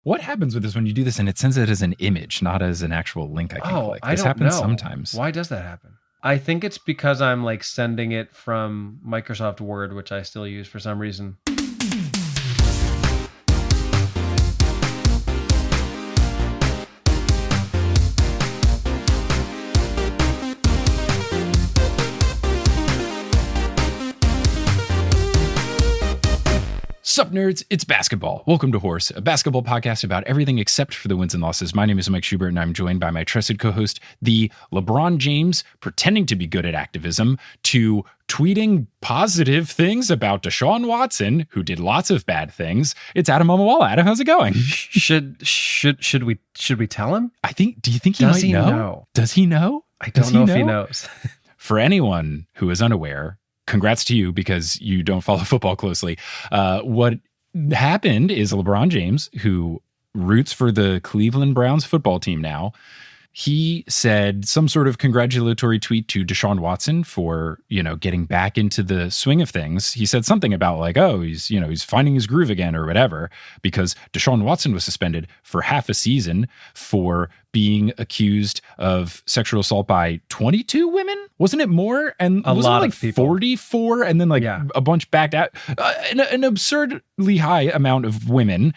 What happens with this when you do this and it sends it as an image, not as an actual link I can click? This happens sometimes. Why does that happen? I think it's because I'm like sending it from Microsoft Word, which I still use for some reason. Sup, nerds? It's basketball. Welcome to Horse, a basketball podcast about everything except for the wins and losses. My name is Mike Schubert, and I'm joined by my trusted co-host, the LeBron James, pretending to be good at activism, to tweeting positive things about Deshaun Watson, who did lots of bad things. It's Adam Omawala. Adam, how's it going? Should we tell him? Do you think he might know? Does he know? I don't know if he knows. For anyone who is unaware, congrats to you because you don't follow football closely. What happened is LeBron James, who roots for the Cleveland Browns football team now, he said some sort of congratulatory tweet to Deshaun Watson for, getting back into the swing of things. He said something about like, oh, he's finding his groove again or whatever, because Deshaun Watson was suspended for half a season for being accused of sexual assault by 22 women. Wasn't it more? And a lot of people. 44 and then a bunch backed out. An absurdly high amount of women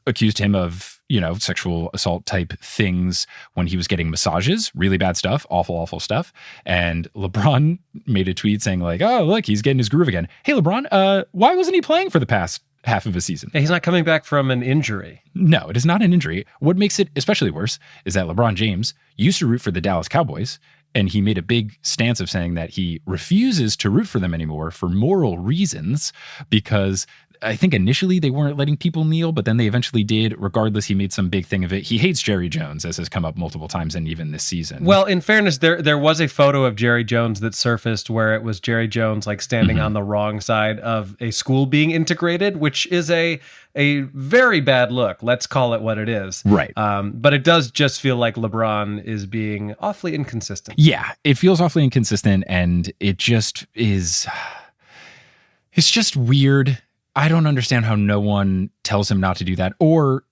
accused him of, sexual assault type things when he was getting massages, really bad stuff, awful stuff. And LeBron made a tweet saying like, oh, look, he's getting his groove again. Hey, LeBron, why wasn't he playing for the past half of a season? He's not coming back from an injury. No, it is not an injury. What makes it especially worse is that LeBron James used to root for the Dallas Cowboys, and he made a big stance of saying that he refuses to root for them anymore for moral reasons, because I think initially they weren't letting people kneel, but then they eventually did. Regardless, he made some big thing of it. He hates Jerry Jones, as has come up multiple times, and even this season. Well, in fairness, there was a photo of Jerry Jones that surfaced where it was Jerry Jones like standing on the wrong side of a school being integrated, which is a very bad look. Let's call it what it is. Right. But it does just feel like LeBron is being awfully inconsistent. Yeah, it feels awfully inconsistent, and it just is. It's just weird. I don't understand how no one tells him not to do that, or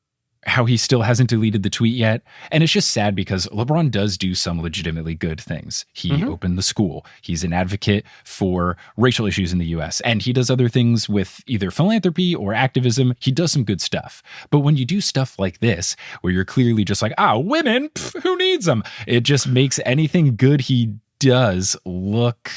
how he still hasn't deleted the tweet yet. And it's just sad because LeBron does do some legitimately good things. He opened the school. He's an advocate for racial issues in the US, and he does other things with either philanthropy or activism. He does some good stuff. But when you do stuff like this, where you're clearly just like, women, who needs them? It just makes anything good he does look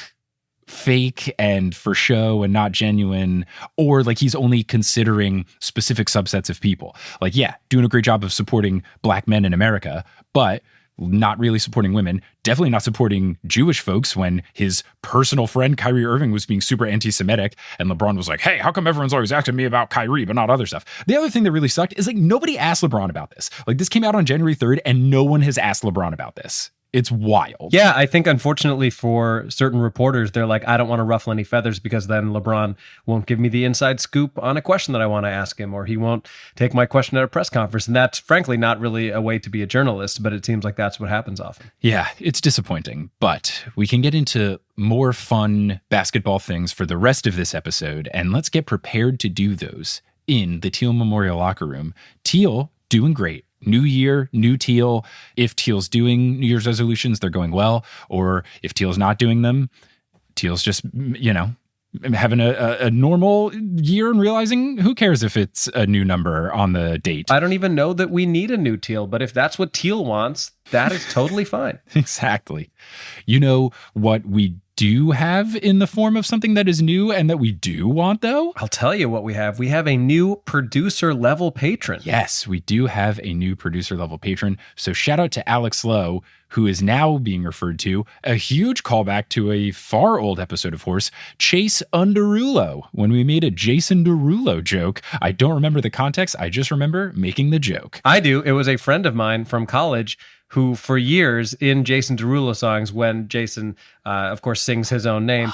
fake and for show and not genuine, or like he's only considering specific subsets of people. Like, yeah, doing a great job of supporting black men in America, but not really supporting women, definitely not supporting Jewish folks when his personal friend Kyrie Irving was being super anti-Semitic, and LeBron was like, hey, how come everyone's always asking me about Kyrie but not other stuff? The other thing that really sucked is like nobody asked LeBron about this. Like, this came out on January 3rd and no one has asked LeBron about this. It's wild. Yeah, I think unfortunately for certain reporters, they're like, I don't want to ruffle any feathers because then LeBron won't give me the inside scoop on a question that I want to ask him, or he won't take my question at a press conference. And that's frankly not really a way to be a journalist, but it seems like that's what happens often. Yeah, it's disappointing, but we can get into more fun basketball things for the rest of this episode, and let's get prepared to do those in the Teal Memorial locker room. Teal doing great. New year, new Teal. If Teal's doing New Year's resolutions, they're going well. Or if Teal's not doing them, Teal's just, having a normal year and realizing who cares if it's a new number on the date. I don't even know that we need a new Teal, but if that's what Teal wants, that is totally fine. Exactly. You know what we do have in the form of something that is new and that we do want, though? I'll tell you what we have. We have a new producer level patron. Yes, we do have a new producer level patron. So shout out to Alex Lowe, who is now being referred to, a huge callback to a far old episode of Horse, Chase Underulo, when we made a Jason Derulo joke. I don't remember the context. I just remember making the joke. I do. It was a friend of mine from college who for years in Jason Derulo songs, when Jason, of course, sings his own name,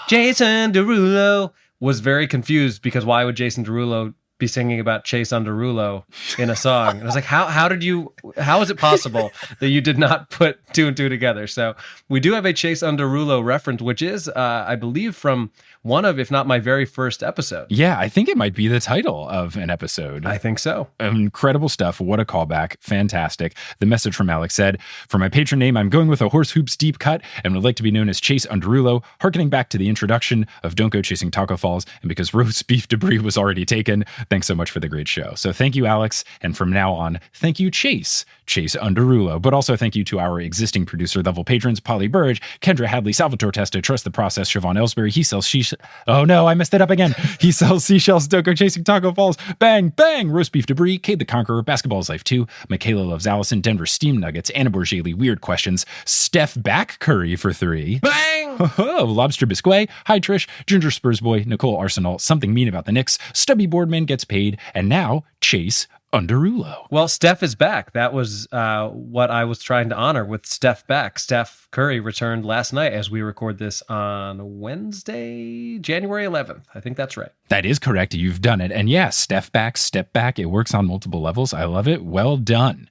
Jason Derulo, was very confused because why would Jason Derulo be singing about Chase Underulo in a song. And I was like, how is it possible that you did not put two and two together? So we do have a Chase Underulo reference, which is, I believe, from one of, if not my very first episode. Yeah, I think it might be the title of an episode. I think so. Incredible stuff. What a callback. Fantastic. The message from Alex said, for my patron name, I'm going with a Horse Hoops deep cut and would like to be known as Chase Underulo, harkening back to the introduction of Don't Go Chasing Taco Falls, and because roast beef debris was already taken. Thanks so much for the great show. So thank you, Alex. And from now on, thank you, Chase Underulo. But also thank you to our existing producer level patrons, Polly Burridge, Kendra Hadley, Salvatore Testa, Trust the Process, Siobhan Ellsbury. He sells oh no, I messed it up again. He sells seashells, Don't Go Chasing Taco Falls, Bang, Bang, Roast Beef Debris, Cade the Conqueror, Basketball is Life 2, Michaela Loves Allison, Denver Steam Nuggets, Anna Borgeli, Weird Questions, Steph Back Curry for 3. Bang! Lobster Biscuit, Hi Trish, Ginger Spurs Boy, Nicole Arsenal, Something Mean About the Knicks, Stubby Boardman Gets Paid, and now Chase Underulo. Well, Steph is back. That was what I was trying to honor with Steph back. Steph Curry returned last night as we record this on Wednesday, January 11th. I think that's right. That is correct. You've done it. And yeah, Steph back, step back. It works on multiple levels. I love it. Well done.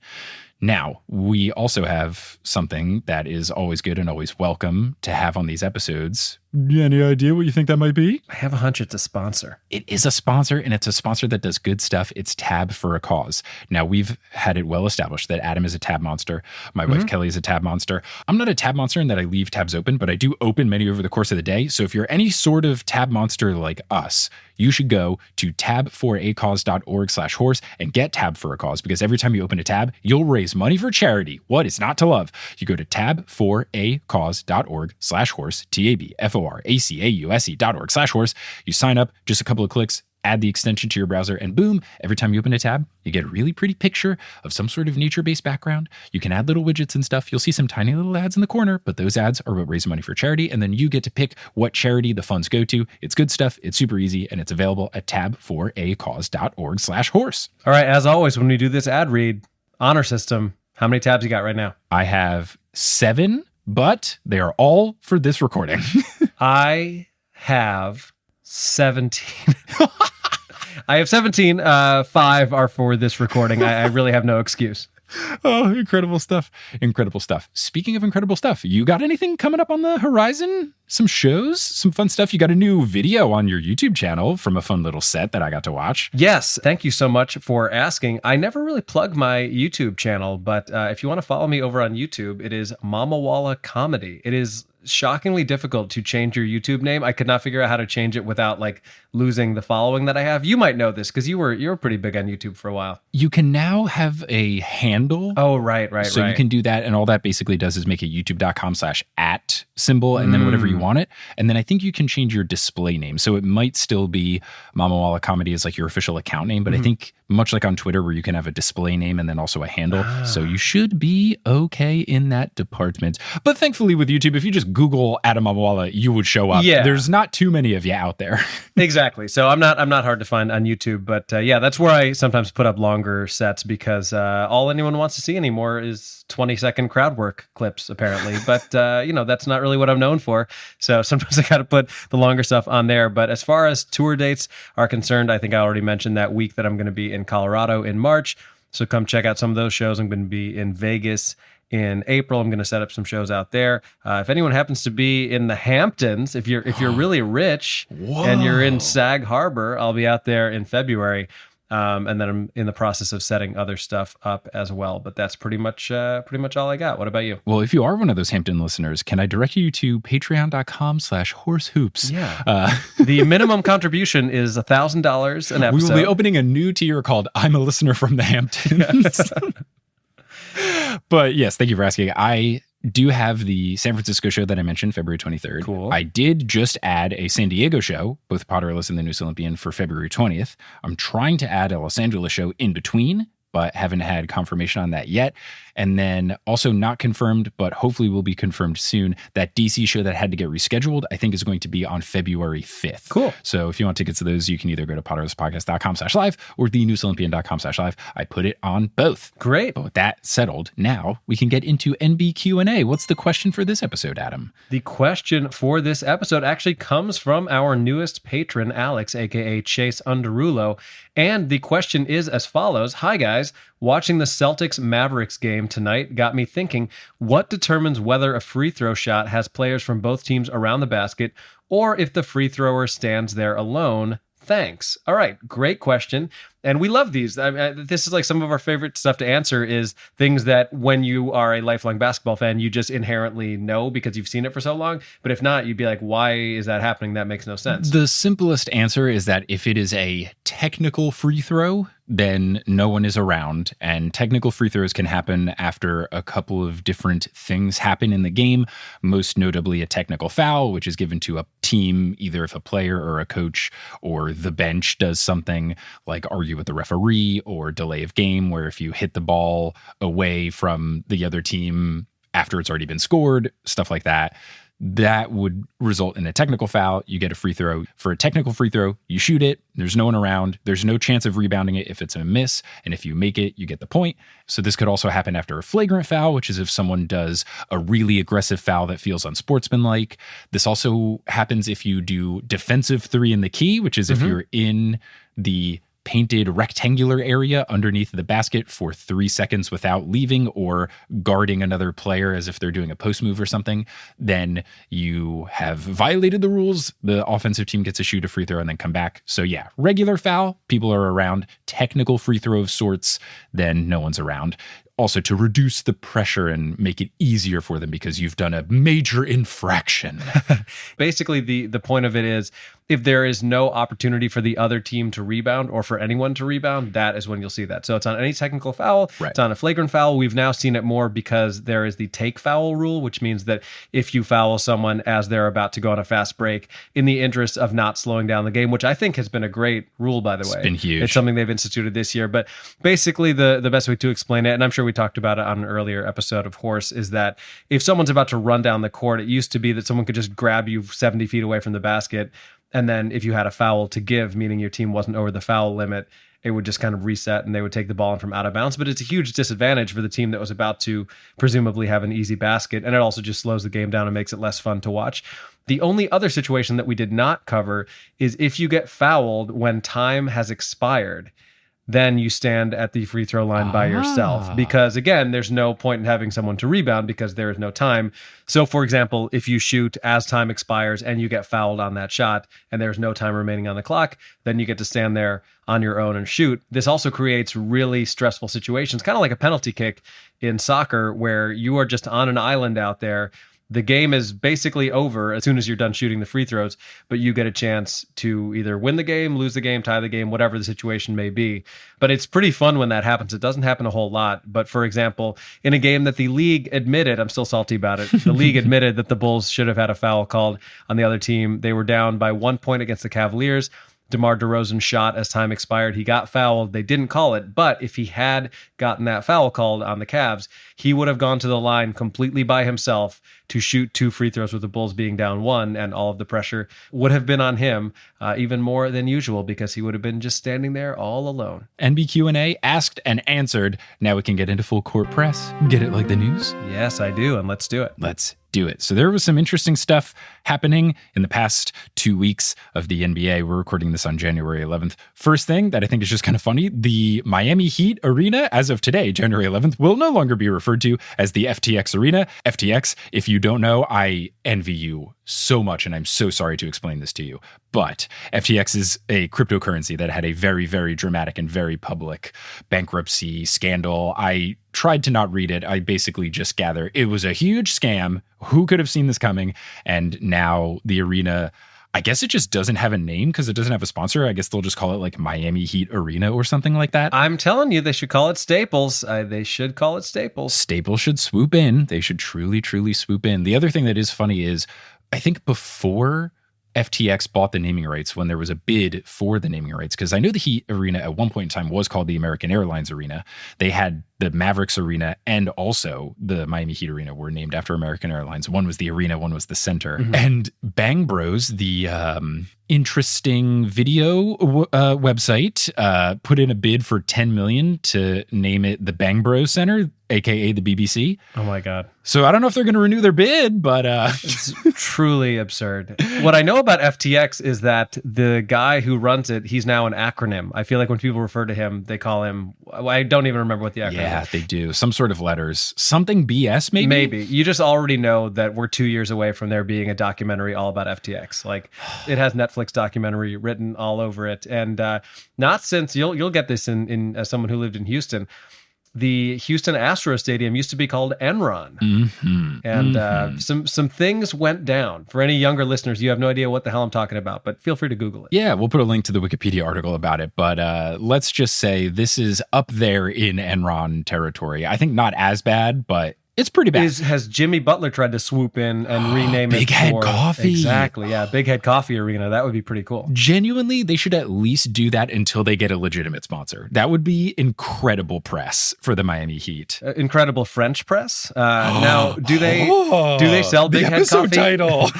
Now, we also have something that is always good and always welcome to have on these episodes. Any idea what you think that might be? I have a hunch it's a sponsor. It is a sponsor, and it's a sponsor that does good stuff. It's Tab for a Cause. Now, we've had it well established that Adam is a tab monster. My wife, Kelly, is a tab monster. I'm not a tab monster in that I leave tabs open, but I do open many over the course of the day. So if you're any sort of tab monster like us, you should go to tab4acause.org/horse and get Tab for a Cause, because every time you open a tab, you'll raise money for charity. What is not to love? You go to tab4acause.org/horse, TABFORACAUSE.org/horse. You sign up, just a couple of clicks, add the extension to your browser, and boom, every time you open a tab, you get a really pretty picture of some sort of nature-based background. You can add little widgets and stuff. You'll see some tiny little ads in the corner, but those ads are what raise money for charity, and then you get to pick what charity the funds go to. It's good stuff, it's super easy, and it's available at tab4acause.org/horse. All right, as always, when we do this ad read, honor system, how many tabs you got right now? I have 7, but they are all for this recording. I have 17. I have 17. 5 are for this recording. I really have no excuse. Oh, incredible stuff. Incredible stuff. Speaking of incredible stuff, you got anything coming up on the horizon? Some shows? Some fun stuff? You got a new video on your YouTube channel from a fun little set that I got to watch. Yes. Thank you so much for asking. I never really plug my YouTube channel, but if you want to follow me over on YouTube, it is Mamawala Comedy. It is shockingly difficult to change your YouTube name. I could not figure out how to change it without like losing the following that I have. You might know this because you were pretty big on YouTube for a while. You can now have a handle. Oh, right. So you can do that, and all that basically does is make a youtube.com/@ symbol and then whatever you want it. And then I think you can change your display name. So it might still be Mamawala Comedy is like your official account name, but I think much like on Twitter where you can have a display name and then also a handle. So you should be okay in that department. But thankfully with YouTube, if you just Google Adam Mamawala, you would show up. Yeah. There's not too many of you out there. Exactly. So I'm not hard to find on YouTube, but yeah, that's where I sometimes put up longer sets because all anyone wants to see anymore is 20-second crowd work clips, apparently. But that's not really what I'm known for. So sometimes I got to put the longer stuff on there. But as far as tour dates are concerned, I think I already mentioned that week that I'm going to be in Colorado in March. So come check out some of those shows. I'm going to be in Vegas in April. I'm going to set up some shows out there. If anyone happens to be in the Hamptons, if you're really rich and you're in Sag Harbor, I'll be out there in February. And then I'm in the process of setting other stuff up as well. But that's pretty much all I got. What about you? Well, if you are one of those Hampton listeners, can I direct you to patreon.com/horsehoops? Yeah. The minimum contribution is $1,000 an episode. We will be opening a new tier called I'm a Listener from the Hamptons. But yes, thank you for asking. I do have the San Francisco show that I mentioned, February 23rd. Cool. I did just add a San Diego show, both Potterless and the News Olympian, for February 20th. I'm trying to add a Los Angeles show in between, but haven't had confirmation on that yet. And then also not confirmed, but hopefully will be confirmed soon, that DC show that had to get rescheduled, I think is going to be on February 5th. Cool. So if you want tickets to those, you can either go to potterspodcast.com/live or thenewsolympian.com/live. I put it on both. Great. But with that settled, now we can get into NB Q&A. What's the question for this episode, Adam? The question for this episode actually comes from our newest patron, Alex, aka Chase Underulo. And the question is as follows. Hi, guys. Watching the Celtics Mavericks game tonight got me thinking, what determines whether a free throw shot has players from both teams around the basket or if the free thrower stands there alone? Thanks. All right. Great question. And we love these. This is like some of our favorite stuff to answer is things that when you are a lifelong basketball fan, you just inherently know because you've seen it for so long. But if not, you'd be like, why is that happening? That makes no sense. The simplest answer is that if it is a technical free throw, then no one is around. And technical free throws can happen after a couple of different things happen in the game, most notably a technical foul, which is given to a team, either if a player or a coach or the bench does something like argue with the referee, or delay of game, where if you hit the ball away from the other team after it's already been scored, stuff like that. That would result in a technical foul. You get a free throw. For a technical free throw, you shoot it. There's no one around. There's no chance of rebounding it if it's a miss. And if you make it, you get the point. So this could also happen after a flagrant foul, which is if someone does a really aggressive foul that feels unsportsmanlike. This also happens if you do defensive three in the key, which is if you're in the painted rectangular area underneath the basket for 3 seconds without leaving or guarding another player as if they're doing a post move or something, then you have violated the rules. The offensive team gets to shoot a free throw and then come back. So yeah, regular foul, people are around. Technical free throw of sorts, then no one's around. Also to reduce the pressure and make it easier for them because you've done a major infraction. Basically, the point of it is if there is no opportunity for the other team to rebound or for anyone to rebound, that is when you'll see that. So it's on any technical foul, right. It's on a flagrant foul. We've now seen it more because there is the take foul rule, which means that if you foul someone as they're about to go on a fast break, in the interest of not slowing down the game, which I think has been a great rule, by the way. It's been huge. It's something they've instituted this year. But basically, the best way to explain it, and I'm sure we talked about it on an earlier episode of Horse, is that if someone's about to run down the court, it used to be that someone could just grab you 70 feet away from the basket. And then if you had a foul to give, meaning your team wasn't over the foul limit, it would just kind of reset and they would take the ball in from out of bounds. But it's a huge disadvantage for the team that was about to presumably have an easy basket. And it also just slows the game down and makes it less fun to watch. The only other situation that we did not cover is if you get fouled when time has expired, then you stand at the free throw line by yourself. Because again, there's no point in having someone to rebound because there is no time. So for example, if you shoot as time expires and you get fouled on that shot and there's no time remaining on the clock, then you get to stand there on your own and shoot. This also creates really stressful situations, kind of like a penalty kick in soccer where you are just on an island out there. The game is basically over as soon as you're done shooting the free throws, but you get a chance to either win the game, lose the game, tie the game, whatever the situation may be. But it's pretty fun when that happens. It doesn't happen a whole lot. But for example, in a game that the league admitted, I'm still salty about it, the league admitted that the Bulls should have had a foul called on the other team. They were down by 1 point against the Cavaliers. DeMar DeRozan shot as time expired. He got fouled. They didn't call it. But if he had gotten that foul called on the Cavs, he would have gone to the line completely by himself to shoot 2 free throws with the Bulls being down 1. And all of the pressure would have been on him even more than usual because he would have been just standing there all alone. NB Q&A asked and answered. Now we can get into full court press. Get it like the news? Yes, I do. And let's do it. Let's do it. So there was some interesting stuff happening in the past 2 weeks of the NBA. We're recording this on January 11th. First thing that I think is just kind of funny, the Miami Heat Arena, as of today, January 11th, will no longer be referred to as the FTX Arena. FTX, if you don't know, I envy you so much, and I'm so sorry to explain this to you. But FTX is a cryptocurrency that had a very, very dramatic and very public bankruptcy scandal. I tried to not read it. I basically just gather it was a huge scam. Who could have seen this coming? And now the arena, I guess it just doesn't have a name because it doesn't have a sponsor. I guess they'll just call it like Miami Heat Arena or something like that. I'm telling you, they should call it Staples. They should call it Staples. Staples should swoop in. They should truly, truly swoop in. The other thing that is funny is I think before FTX bought the naming rights when there was a bid for the naming rights, because I know the Heat Arena at one point in time was called the American Airlines Arena. They had the Mavericks Arena and also the Miami Heat Arena were named after American Airlines. One was the arena, one was the center. Mm-hmm. And Bang Bros, the interesting video website, put in a bid for $10 million to name it the Bang Bros Center, aka the BBC. Oh my God. So I don't know if they're going to renew their bid, but it's truly absurd. What I know about FTX is that the guy who runs it, he's now an acronym. I feel like when people refer to him, they call him, I don't even remember what the acronym is. Yeah, they do. Some sort of letters. Something BS, maybe? Maybe. You just already know that we're 2 years away from there being a documentary all about FTX. Like, it has Netflix documentary written all over it. And not since, you'll get this in as someone who lived in Houston, the Houston Astros Stadium used to be called Enron. Mm-hmm. And some things went down. For any younger listeners, you have no idea what the hell I'm talking about, but feel free to Google it. Yeah, we'll put a link to the Wikipedia article about it. But let's just say this is up there in Enron territory. I think not as bad, but it's pretty bad. Has Jimmy Butler tried to swoop in and rename Big it? Head Coffee. Exactly, yeah. Big Head Coffee Arena. That would be pretty cool. Genuinely, they should at least do that until they get a legitimate sponsor. That would be incredible press for the Miami Heat. Incredible French press. Now, do they sell Big Head Coffee? Title.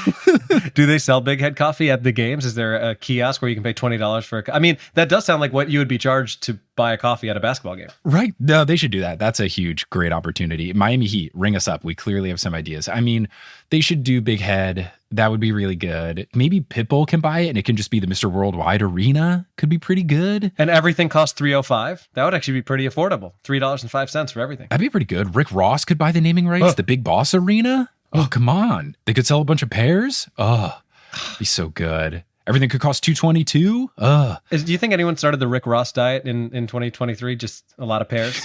Do they sell Big Head Coffee at the games? Is there a kiosk where you can pay $20 for I mean, that does sound like what you would be charged to buy a coffee at a basketball game. Right. No, they should do that. That's a huge, great opportunity. Miami Heat, ring us up. We clearly have some ideas. I mean, they should do Big Head. That would be really good. Maybe Pitbull can buy it and it can just be the Mr. Worldwide Arena. Could be pretty good. And everything costs $3.05. That would actually be pretty affordable. $3.05 for everything. That'd be pretty good. Rick Ross could buy the naming rights. The Big Boss Arena. Oh, come on. They could sell a bunch of pairs. Oh, be so good. Everything could cost $222. Do you think anyone started the Rick Ross diet in 2023? Just a lot of pairs?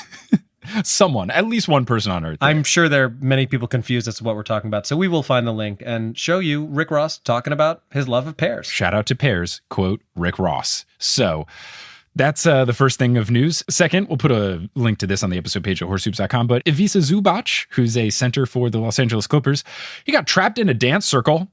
Someone, at least one person on Earth. I'm sure there are many people confused as to what we're talking about. So we will find the link and show you Rick Ross talking about his love of pears. Shout out to pears, quote, Rick Ross. So that's the first thing of news. Second, we'll put a link to this on the episode page at horsehoops.com. But Ivica Zubac, who's a center for the Los Angeles Clippers, he got trapped in a dance circle,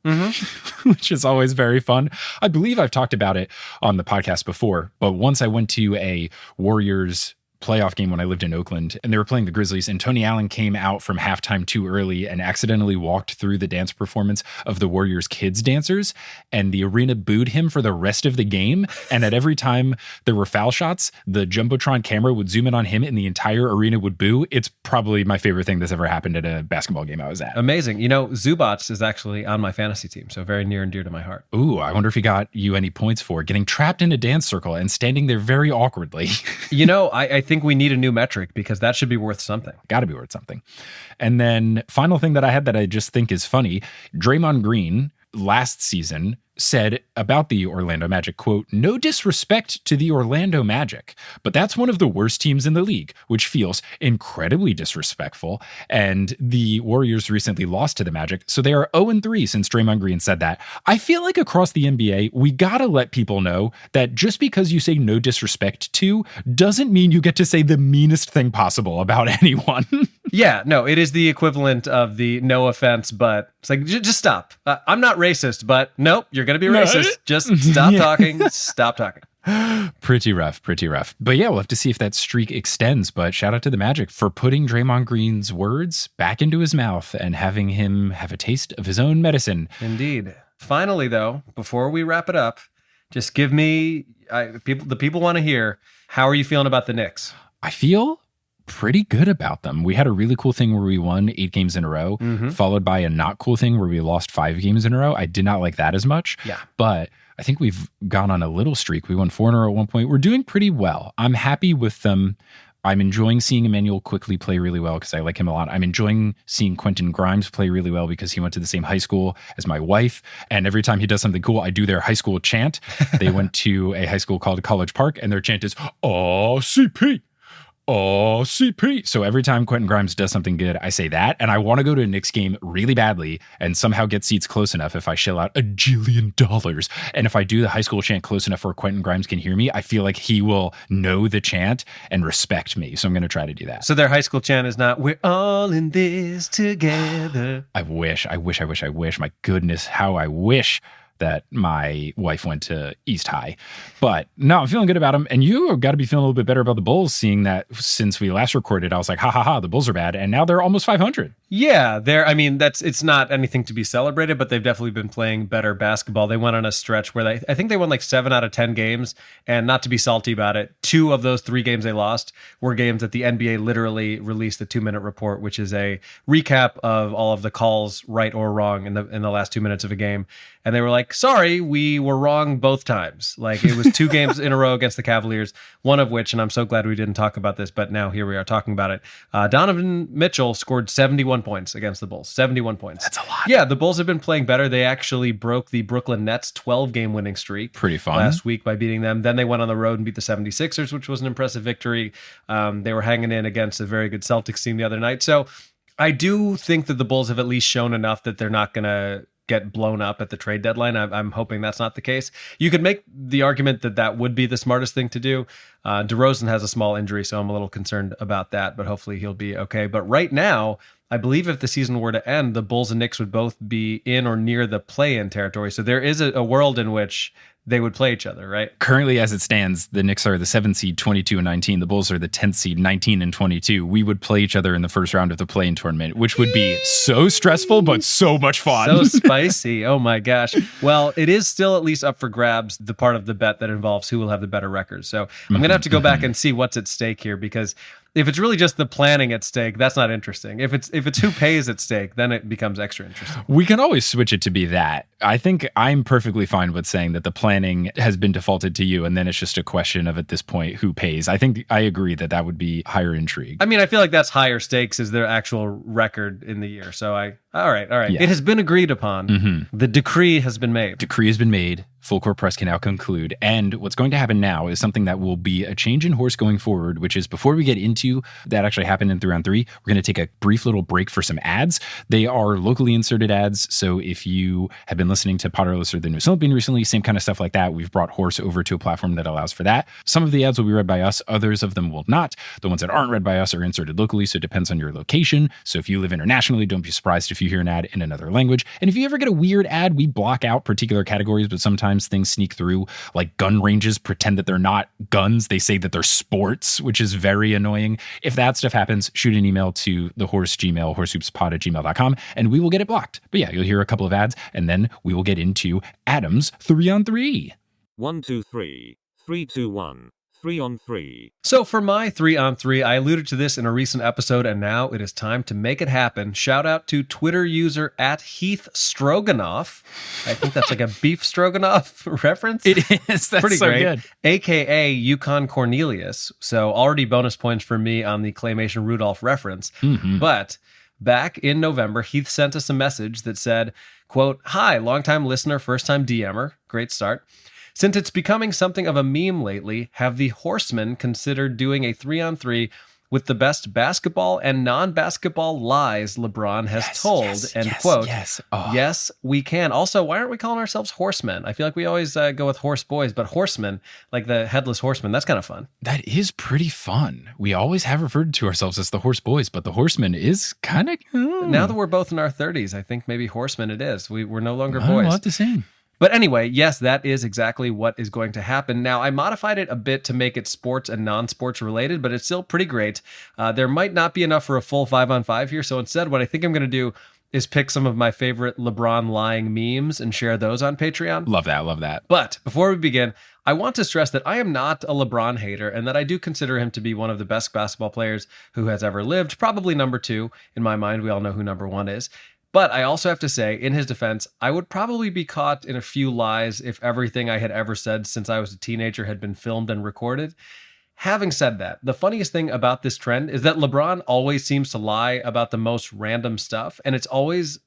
which is always very fun. I believe I've talked about it on the podcast before, but once I went to a Warriors playoff game when I lived in Oakland and they were playing the Grizzlies, and Tony Allen came out from halftime too early and accidentally walked through the dance performance of the Warriors kids dancers, and the arena booed him for the rest of the game. And at every time there were foul shots, the Jumbotron camera would zoom in on him and the entire arena would boo. It's probably my favorite thing that's ever happened at a basketball game I was at. Amazing. You know, Zubac is actually on my fantasy team, so very near and dear to my heart. Ooh, I wonder if he got you any points for getting trapped in a dance circle and standing there very awkwardly. You know, I think we need a new metric because that should be worth something. Got to be worth something. And then final thing that I had that I just think is funny, Draymond Green last season said about the Orlando Magic, quote, "No disrespect to the Orlando Magic, but that's one of the worst teams in the league," which feels incredibly disrespectful. And the Warriors recently lost to the Magic, so they are 0-3 since Draymond Green said that. I feel like across the NBA, we gotta let people know that just because you say no disrespect to doesn't mean you get to say the meanest thing possible about anyone. Yeah, no, it is the equivalent of the no offense, but it's like, just stop. I'm not racist, but nope, you're going to be racist. Just stop talking. Stop talking. Pretty rough. But yeah, we'll have to see if that streak extends. But shout out to the Magic for putting Draymond Green's words back into his mouth and having him have a taste of his own medicine. Indeed. Finally, though, before we wrap it up, just give me, the people want to hear, how are you feeling about the Knicks? I feel pretty good about them. We had a really cool thing where we won 8 games in a row, followed by a not cool thing where we lost 5 games in a row. I did not like that as much. Yeah. But I think we've gone on a little streak. We won 4 in a row at one point. We're doing pretty well. I'm happy with them. I'm enjoying seeing Emmanuel Quickly play really well because I like him a lot. I'm enjoying seeing Quentin Grimes play really well because he went to the same high school as my wife. And every time he does something cool, I do their high school chant. They went to a high school called College Park and their chant is, "Oh, CP. Oh, CP." So every time Quentin Grimes does something good, I say that. And I want to go to a Knicks game really badly and somehow get seats close enough if I shell out $1 jillion. And if I do the high school chant close enough where Quentin Grimes can hear me, I feel like he will know the chant and respect me. So I'm going to try to do that. So their high school chant is not, "We're all in this together." I wish. My goodness, how I wish. that my wife went to East High. But no, I'm feeling good about them. And you have got to be feeling a little bit better about the Bulls, seeing that since we last recorded, I was like, ha ha ha, the Bulls are bad. And now they're almost 500. Yeah, it's not anything to be celebrated, but they've definitely been playing better basketball. They went on a stretch where I think they won like 7 out of 10 games, and not to be salty about it, 2 of those 3 games they lost were games that the NBA literally released the 2-minute report, which is a recap of all of the calls, right or wrong, in the last 2 minutes of a game. And they were like, sorry, we were wrong both times. Like, it was 2 games in a row against the Cavaliers, one of which, and I'm so glad we didn't talk about this, but now here we are talking about it. Donovan Mitchell scored 71 points against the Bulls. 71 points. That's a lot. Yeah, the Bulls have been playing better. They actually broke the Brooklyn Nets 12-game winning streak. Pretty fun. Last week by beating them. Then they went on the road and beat the 76ers, which was an impressive victory. They were hanging in against a very good Celtics team the other night. So I do think that the Bulls have at least shown enough that they're not going to get blown up at the trade deadline. I'm hoping that's not the case. You could make the argument that would be the smartest thing to do. DeRozan has a small injury, so I'm a little concerned about that, but hopefully he'll be okay. But right now, I believe if the season were to end, the Bulls and Knicks would both be in or near the play-in territory. So there is a world in which they would play each other, right? Currently, as it stands, the Knicks are the 7th seed, 22-19. The Bulls are the 10th seed, 19-22. We would play each other in the first round of the play-in tournament, which would be so stressful, but so much fun. So spicy. Oh my gosh. Well, it is still at least up for grabs, the part of the bet that involves who will have the better record. So I'm going to have to go back and see what's at stake here, because if it's really just the planning at stake, that's not interesting. If it's who pays at stake, then it becomes extra interesting. We can always switch it to be that. I think I'm perfectly fine with saying that the planning has been defaulted to you, and then it's just a question of, at this point, who pays. I think I agree that would be higher intrigue. I mean, I feel like that's higher stakes as their actual record in the year. So all right. Yeah. It has been agreed upon. The decree has been made. Decree has been made. Full Court Press can now conclude. And what's going to happen now is something that will be a change in horse going forward, which is, before we get into that actually happened in round 3, we're going to take a brief little break for some ads. They are locally inserted ads. So if you have been listening to Potterless or the New Olympian recently, same kind of stuff like that, we've brought Horse over to a platform that allows for that. Some of the ads will be read by us. Others of them will not. The ones that aren't read by us are inserted locally, so it depends on your location. So if you live internationally, don't be surprised if you hear an ad in another language. And if you ever get a weird ad, we block out particular categories, but sometimes things sneak through, like gun ranges pretend that they're not guns. They say that they're sports, which is very annoying. If that stuff happens, shoot an email to the Horse Gmail, horsehoopspod@gmail.com, and we will get it blocked. But yeah, you'll hear a couple of ads, and then we will get into Adam's 3-on-3. 1, 2, 3, 3, 2, 1, 3 on 3. So for my 3-on-3, I alluded to this in a recent episode, and now it is time to make it happen. Shout out to Twitter user @HeathStroganoff. I think that's like a beef stroganoff reference. It is. That's pretty so great. Good. AKA Yukon Cornelius. So already bonus points for me on the Claymation Rudolph reference. But back in November, Heath sent us a message that said, quote, "Hi, longtime listener, first-time DMer." Great start. "Since it's becoming something of a meme lately, have the Horsemen considered doing a 3-on-3 with the best basketball and non-basketball lies LeBron has told?" End quote. Yes. Oh. Yes, we can. Also, why aren't we calling ourselves Horsemen? I feel like we always go with Horse Boys, but Horsemen, like the Headless Horseman, that's kind of fun. That is pretty fun. We always have referred to ourselves as the Horse Boys, but the Horseman is kind of... Now that we're both in our 30s, I think maybe Horsemen it is. We're no longer I boys. love the same. But anyway, yes, that is exactly what is going to happen. Now, I modified it a bit to make it sports and non-sports related, but it's still pretty great. There might not be enough for a full 5-on-5 here, so instead what I think I'm going to do is pick some of my favorite LeBron lying memes and share those on Patreon. Love that, love that. But before we begin, I want to stress that I am not a LeBron hater and that I do consider him to be one of the best basketball players who has ever lived, probably number 2. In my mind, we all know who number 1 is. But I also have to say, in his defense, I would probably be caught in a few lies if everything I had ever said since I was a teenager had been filmed and recorded. Having said that, the funniest thing about this trend is that LeBron always seems to lie about the most random stuff, and it's always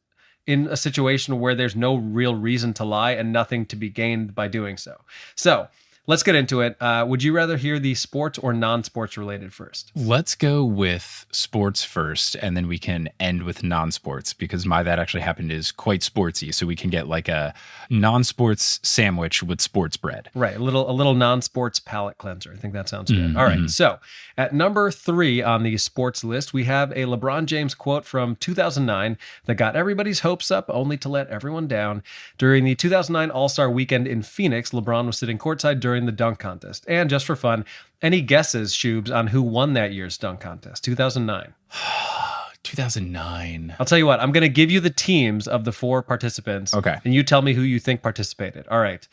in a situation where there's no real reason to lie and nothing to be gained by doing so. So, let's get into it. Would you rather hear the sports or non-sports related first? Let's go with sports first, and then we can end with non-sports, because my That Actually Happened is quite sportsy. So we can get like a non-sports sandwich with sports bread. Right, a little non-sports palate cleanser. I think that sounds good. All right, so at number 3 on the sports list, we have a LeBron James quote from 2009 that got everybody's hopes up, only to let everyone down. During the 2009 All-Star Weekend in Phoenix, LeBron was sitting courtside during the dunk contest. And just for fun, any guesses, Shubes, on who won that year's dunk contest, 2009? 2009. I'll tell you what, I'm going to give you the teams of the 4 participants. Okay. And you tell me who you think participated. All right.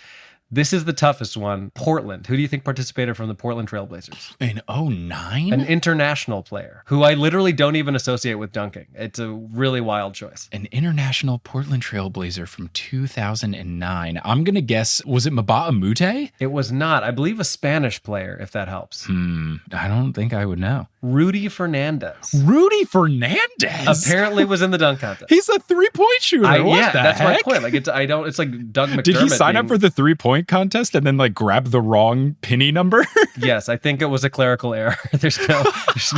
This is the toughest one. Portland. Who do you think participated from the Portland Trailblazers? In 2009? An international player who I literally don't even associate with dunking. It's a really wild choice. An international Portland Trailblazer from 2009. I'm going to guess, was it Mbah a Moute? It was not. I believe a Spanish player, if that helps. I don't think I would know. Rudy Fernandez. Rudy Fernandez? Apparently was in the dunk contest. He's a three-point shooter. What the that's heck? my point. Like it's like Doug McDermott. Did he sign up being- for the three-point contest and then like grab the wrong penny number? Yes, I think it was a clerical error. There's no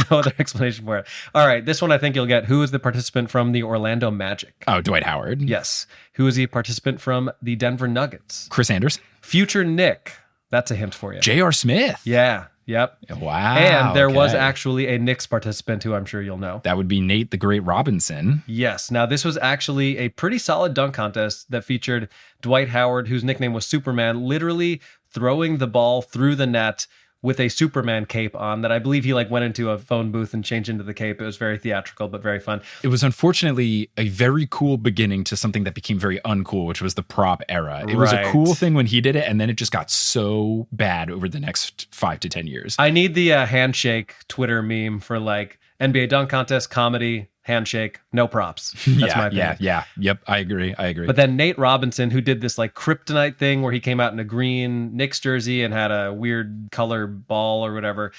other explanation for it. All right, this one I think you'll get. Who is the participant from the Orlando Magic? Oh, Dwight Howard. Yes. Who is the participant from the Denver Nuggets? Chris Anderson. Future Nick. That's a hint for you. J.R. Smith. Yeah. Yep. Wow. And there was okay. actually a Knicks participant who I'm sure you'll know. That would be Nate the Great Robinson. Yes. Now, this was actually a pretty solid dunk contest that featured Dwight Howard, whose nickname was Superman, literally throwing the ball through the net with a Superman cape on that I believe he like went into a phone booth and changed into the cape. It was very theatrical, but very fun. It was unfortunately a very cool beginning to something that became very uncool, which was the prop era. It was a Right. cool thing when he did it, and then it just got so bad over the next 5 to 10 years. I need the handshake Twitter meme for like NBA dunk contest, comedy, handshake, no props. That's my opinion. yeah. Yep, I agree. But then Nate Robinson, who did this like kryptonite thing where he came out in a green Knicks jersey and had a weird color ball or whatever,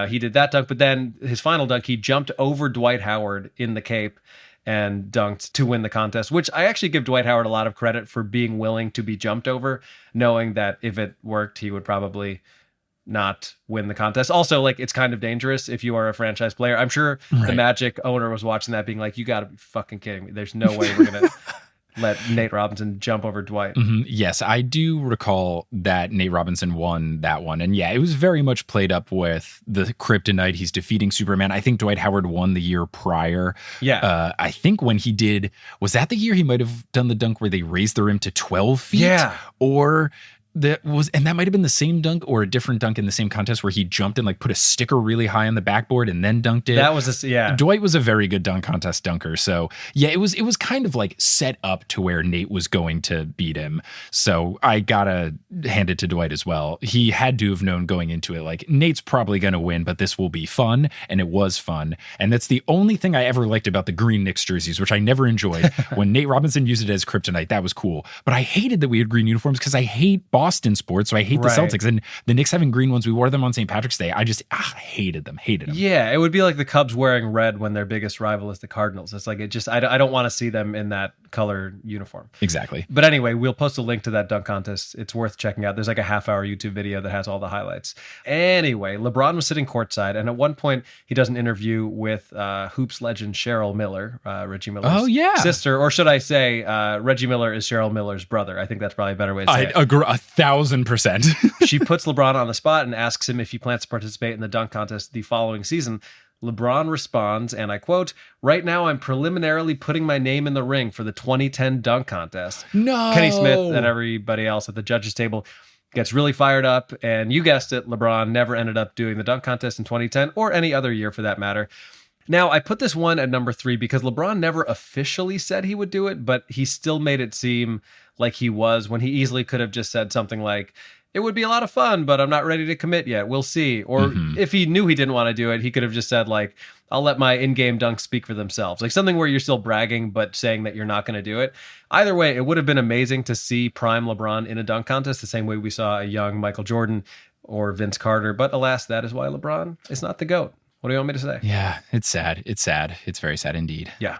he did that dunk. But then his final dunk, he jumped over Dwight Howard in the cape and dunked to win the contest, which I actually give Dwight Howard a lot of credit for being willing to be jumped over, knowing that if it worked, he would probably not win the contest. Also, like, it's kind of dangerous if you are a franchise player. I'm sure the Right. Magic owner was watching that being like, you got to be fucking kidding me. There's no way we're going to let Nate Robinson jump over Dwight. Yes, I do recall that Nate Robinson won that one. And yeah, it was very much played up with the kryptonite. He's defeating Superman. I think Dwight Howard won the year prior. Yeah. I think when he did, was that the year he might have done the dunk where they raised the rim to 12 feet? Yeah. Or that might have been the same dunk or a different dunk in the same contest where he jumped and like put a sticker really high on the backboard and then dunked it. That was yeah. Dwight was a very good dunk contest dunker. So yeah, it was kind of like set up to where Nate was going to beat him. So I gotta hand it to Dwight as well. He had to have known going into it, like, Nate's probably gonna win, but this will be fun. And it was fun. And that's the only thing I ever liked about the green Knicks jerseys, which I never enjoyed. When Nate Robinson used it as kryptonite, that was cool. But I hated that we had green uniforms because I hate Boston sports. So I hate the Right. Celtics. And the Knicks having green ones, we wore them on St. Patrick's Day. I just hated them. Yeah, it would be like the Cubs wearing red when their biggest rival is the Cardinals. It's like, I don't want to see them in that color uniform. Exactly. But anyway, we'll post a link to that dunk contest. It's worth checking out. There's like a half-hour YouTube video that has all the highlights. Anyway, LeBron was sitting courtside, and at one point, he does an interview with Hoops legend Cheryl Miller, Reggie Miller's Oh, yeah. sister, or should I say, Reggie Miller is Cheryl Miller's brother. I think that's probably a better way to say I it. agree 1,000%. She puts LeBron on the spot and asks him if he plans to participate in the dunk contest the following season. LeBron responds, and I quote, "Right now I'm preliminarily putting my name in the ring for the 2010 dunk contest." No. Kenny Smith and everybody else at the judges table gets really fired up, and you guessed it, LeBron never ended up doing the dunk contest in 2010 or any other year for that matter. Now, I put this one at number 3 because LeBron never officially said he would do it, but he still made it seem like he was, when he easily could have just said something like, "It would be a lot of fun, but I'm not ready to commit yet. We'll see." Or if he knew he didn't want to do it, he could have just said, like, "I'll let my in-game dunks speak for themselves." Like something where you're still bragging, but saying that you're not going to do it. Either way, it would have been amazing to see prime LeBron in a dunk contest, the same way we saw a young Michael Jordan or Vince Carter. But alas, that is why LeBron is not the GOAT. What do you want me to say? Yeah, it's sad. It's sad. It's very sad indeed. Yeah.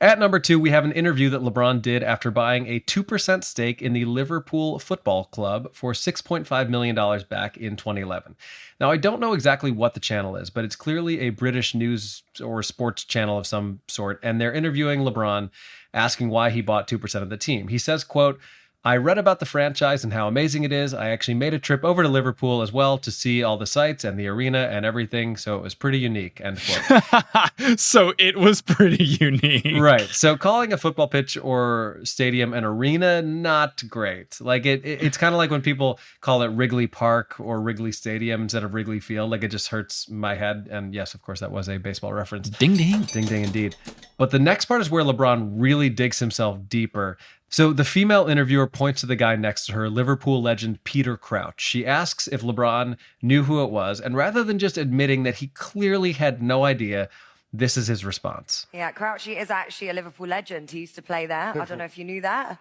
At number 2, we have an interview that LeBron did after buying a 2% stake in the Liverpool Football Club for $6.5 million back in 2011. Now, I don't know exactly what the channel is, but it's clearly a British news or sports channel of some sort, and they're interviewing LeBron, asking why he bought 2% of the team. He says, quote, I read about the franchise and how amazing it is. I actually made a trip over to Liverpool as well to see all the sights and the arena and everything, so it was pretty unique, end quote. So it was pretty unique. Right. So calling a football pitch or stadium an arena, not great. Like it's kind of like when people call it Wrigley Park or Wrigley Stadium instead of Wrigley Field. Like it just hurts my head. And yes, of course, that was a baseball reference. Ding, ding. Ding, ding, indeed. But the next part is where LeBron really digs himself deeper. So the female interviewer points to the guy next to her, Liverpool legend Peter Crouch. She asks if LeBron knew who it was, and rather than just admitting that he clearly had no idea, this is his response. Yeah, Crouchy is actually a Liverpool legend. He used to play there. I don't know if you knew that.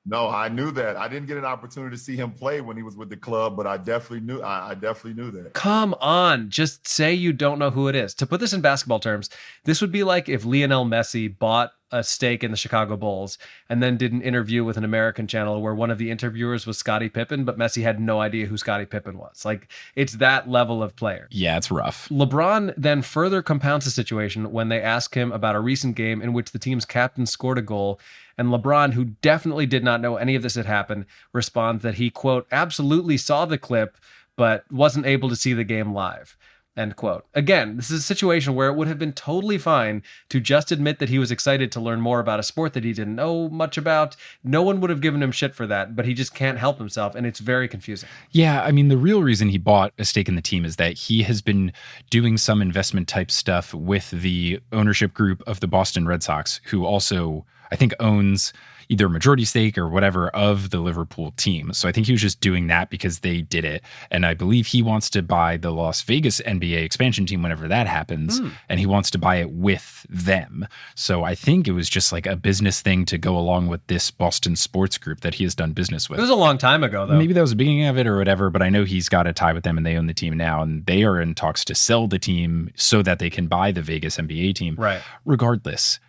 No, I knew that. I didn't get an opportunity to see him play when he was with the club, but I definitely knew. I definitely knew that. Come on, just say you don't know who it is. To put this in basketball terms, this would be like if Lionel Messi bought a stake in the Chicago Bulls and then did an interview with an American channel where one of the interviewers was Scottie Pippen, but Messi had no idea who Scottie Pippen was. Like, it's that level of player. Yeah, it's rough. LeBron then further compounds the situation when they ask him about a recent game in which the team's captain scored a goal, and LeBron, who definitely did not know any of this had happened, responds that he, quote, absolutely saw the clip, but wasn't able to see the game live. End quote. Again, this is a situation where it would have been totally fine to just admit that he was excited to learn more about a sport that he didn't know much about. No one would have given him shit for that, but he just can't help himself, and it's very confusing. Yeah, I mean, the real reason he bought a stake in the team is that he has been doing some investment type stuff with the ownership group of the Boston Red Sox, who also, I think, owns either a majority stake or whatever of the Liverpool team. So I think he was just doing that because they did it. And I believe he wants to buy the Las Vegas NBA expansion team whenever that happens. And he wants to buy it with them. So I think it was just like a business thing to go along with this Boston sports group that he has done business with. It was a long time ago, though. Maybe that was the beginning of it or whatever, but I know he's got a tie with them and they own the team now. And they are in talks to sell the team so that they can buy the Vegas NBA team. Right. Regardless,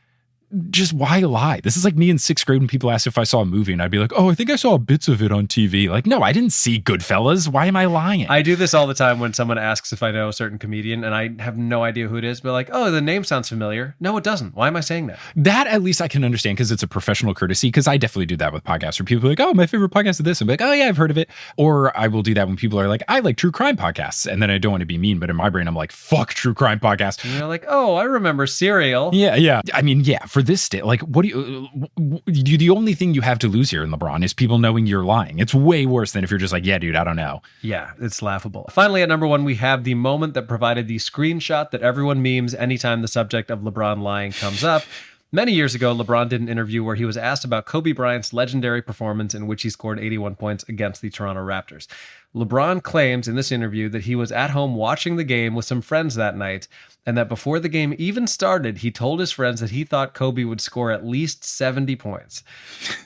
just why lie? This is like me in 6th grade when people asked if I saw a movie and I'd be like, oh, I think I saw bits of it on TV. Like, no, I didn't see Goodfellas. Why am I lying? I do this all the time when someone asks if I know a certain comedian and I have no idea who it is, but like, oh, the name sounds familiar. No, it doesn't. Why am I saying that? That at least I can understand because it's a professional courtesy, because I definitely do that with podcasts where people are like, oh, my favorite podcast is this. I'm like, oh yeah, I've heard of it. Or I will do that when people are like, I like true crime podcasts. And then I don't want to be mean, but in my brain, I'm like, fuck true crime podcasts. And you're like, oh, I remember Serial. Yeah. I mean, yeah, for this state, like, what do you, the only thing you have to lose here in LeBron is people knowing you're lying. It's way worse than if you're just like, yeah, dude, I don't know. Yeah, it's laughable. Finally, at number 1, we have the moment that provided the screenshot that everyone memes anytime the subject of LeBron lying comes up. Many years ago, LeBron did an interview where he was asked about Kobe Bryant's legendary performance in which he scored 81 points against the Toronto Raptors. LeBron claims in this interview that he was at home watching the game with some friends that night, and that before the game even started, he told his friends that he thought Kobe would score at least 70 points.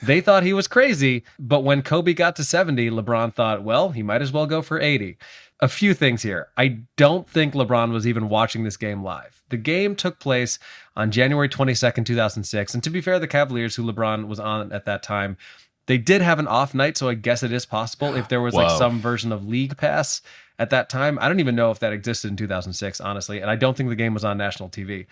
They thought he was crazy, but when Kobe got to 70, LeBron thought, well, he might as well go for 80. A few things here. I don't think LeBron was even watching this game live. The game took place on January 22nd, 2006, and to be fair, the Cavaliers, who LeBron was on at that time, they did have an off night, so I guess it is possible if there was like some version of League Pass at that time. I don't even know if that existed in 2006, honestly, and I don't think the game was on national TV.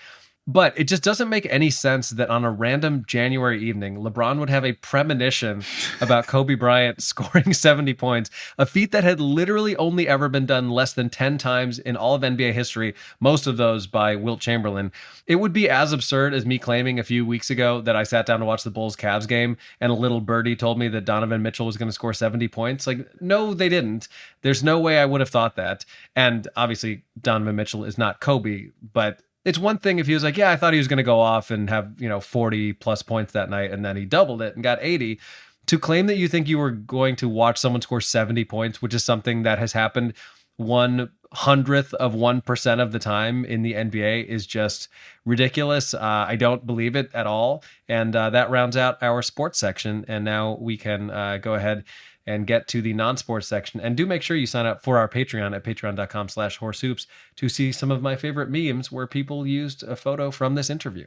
But it just doesn't make any sense that on a random January evening, LeBron would have a premonition about Kobe Bryant scoring 70 points, a feat that had literally only ever been done less than 10 times in all of NBA history, most of those by Wilt Chamberlain. It would be as absurd as me claiming a few weeks ago that I sat down to watch the Bulls-Cavs game and a little birdie told me that Donovan Mitchell was going to score 70 points. Like, no, they didn't. There's no way I would have thought that. And obviously, Donovan Mitchell is not Kobe, but it's one thing if he was like, yeah, I thought he was going to go off and have, 40 plus points that night, and then he doubled it and got 80. To claim that you think you were going to watch someone score 70 points, which is something that has happened 1/100th of 1% of the time in the NBA, is just ridiculous. I don't believe it at all. And that rounds out our sports section. And now we can go ahead and get to the non-sports section. And do make sure you sign up for our Patreon at patreon.com/horsehoops to see some of my favorite memes where people used a photo from this interview.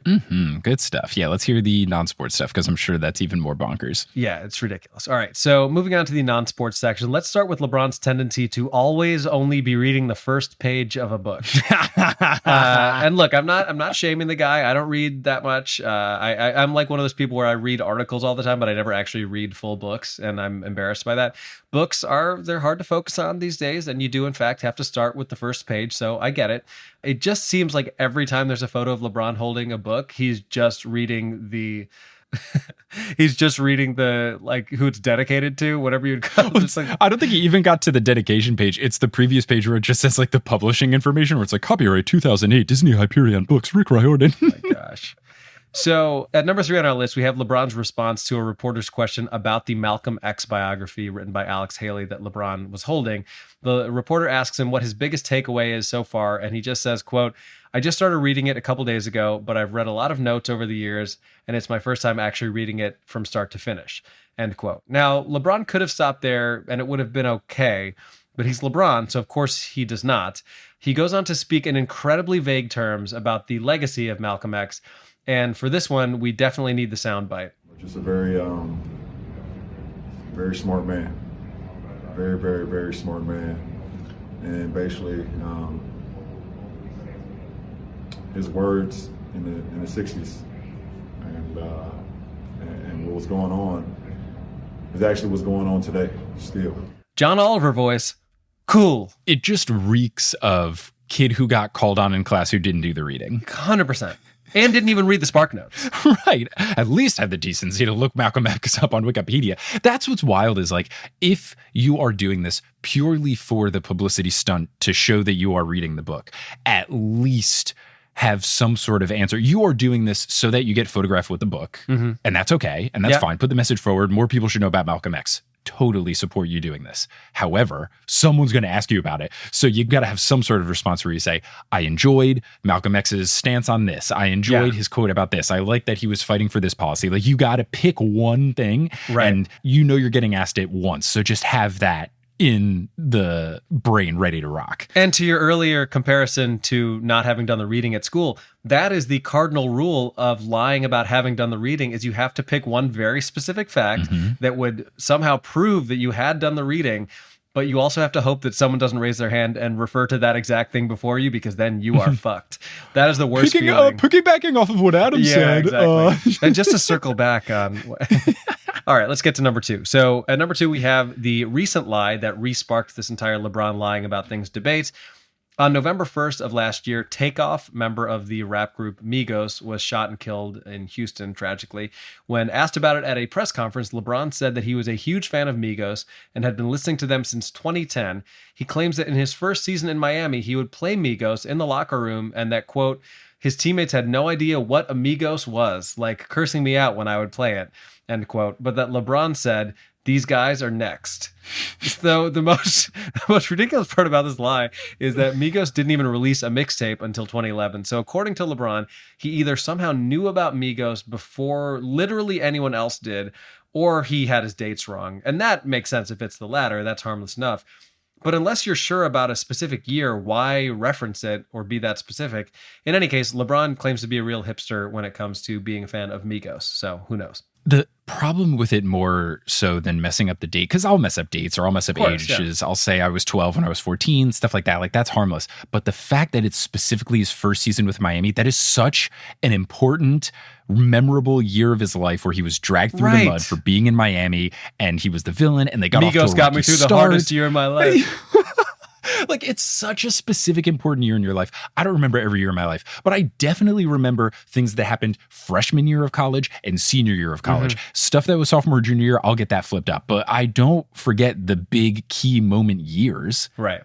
Good stuff. Yeah, let's hear the non-sports stuff because I'm sure that's even more bonkers. Yeah, it's ridiculous. All right, so moving on to the non-sports section, let's start with LeBron's tendency to always only be reading the first page of a book. And look, I'm not shaming the guy. I don't read that much. I'm like one of those people where I read articles all the time, but I never actually read full books, and I'm embarrassed by that. Books they're hard to focus on these days, and you do in fact have to start with the first page. So I get it. It just seems like every time there's a photo of LeBron holding a book, he's just reading the like who it's dedicated to, whatever you'd call it. Just like, I don't think he even got to the dedication page. It's the previous page where it just says like the publishing information where it's like copyright 2008 Disney Hyperion Books, Rick Riordan. oh my gosh. So at number 3 on our list, we have LeBron's response to a reporter's question about the Malcolm X biography written by Alex Haley that LeBron was holding. The reporter asks him what his biggest takeaway is so far, and he just says, quote, "I just started reading it a couple days ago, but I've read a lot of notes over the years, and it's my first time actually reading it from start to finish," end quote. Now, LeBron could have stopped there, and it would have been okay, but he's LeBron, so of course he does not. He goes on to speak in incredibly vague terms about the legacy of Malcolm X, and for this one, we definitely need the soundbite. Just a very, very smart man. Very, very, very smart man. And basically, his words in the 60s and what was going on is actually what's going on today still. John Oliver voice, cool. It just reeks of kid who got called on in class who didn't do the reading. 100%. And didn't even read the Spark Notes. Right. At least have the decency to look Malcolm X up on Wikipedia. That's what's wild is like, if you are doing this purely for the publicity stunt to show that you are reading the book, at least have some sort of answer. You are doing this so that you get photographed with the book, and that's okay, and that's fine. Put the message forward. More people should know about Malcolm X. Totally support you doing this. However, someone's going to ask you about it. So you got to have some sort of response where you say, I enjoyed Malcolm X's stance on this. I enjoyed his quote about this. I like that he was fighting for this policy. Like, you got to pick one thing, and you know you're getting asked it once. So just have that in the brain ready to rock. And to your earlier comparison to not having done the reading at school, that is the cardinal rule of lying about having done the reading, is you have to pick one very specific fact that would somehow prove that you had done the reading, but you also have to hope that someone doesn't raise their hand and refer to that exact thing before you, because then you are fucked. That is the worst feeling. Piggybacking off of what Adam said. Exactly. And just to circle back on... All right, let's get to number 2. So at number 2, we have the recent lie that re-sparked this entire LeBron lying about things debate. On November 1st of last year, Takeoff, member of the rap group Migos, was shot and killed in Houston, tragically. When asked about it at a press conference, LeBron said that he was a huge fan of Migos and had been listening to them since 2010. He claims that in his first season in Miami, he would play Migos in the locker room and that, quote, his teammates had no idea what Amigos was, like cursing me out when I would play it, end quote. But that LeBron said, these guys are next. So the most ridiculous part about this lie is that Migos didn't even release a mixtape until 2011. So according to LeBron, he either somehow knew about Migos before literally anyone else did, or he had his dates wrong. And that makes sense if it's the latter. That's harmless enough. But unless you're sure about a specific year, why reference it or be that specific? In any case, LeBron claims to be a real hipster when it comes to being a fan of Migos. So who knows? The problem with it more so than messing up the date, because I'll mess up dates or I'll mess up ages. Yeah. I'll say I was 12 when I was 14, stuff like that. Like, that's harmless. But the fact that it's specifically his first season with Miami, that is such an important, memorable year of his life where he was dragged through the mud for being in Miami and he was the villain and they got Migos off to a got me through the hardest year of my life. Like, it's such a specific, important year in your life. I don't remember every year of my life, but I definitely remember things that happened freshman year of college and senior year of college. Stuff that was sophomore, junior year, I'll get that flipped up. But I don't forget the big key moment years. Right.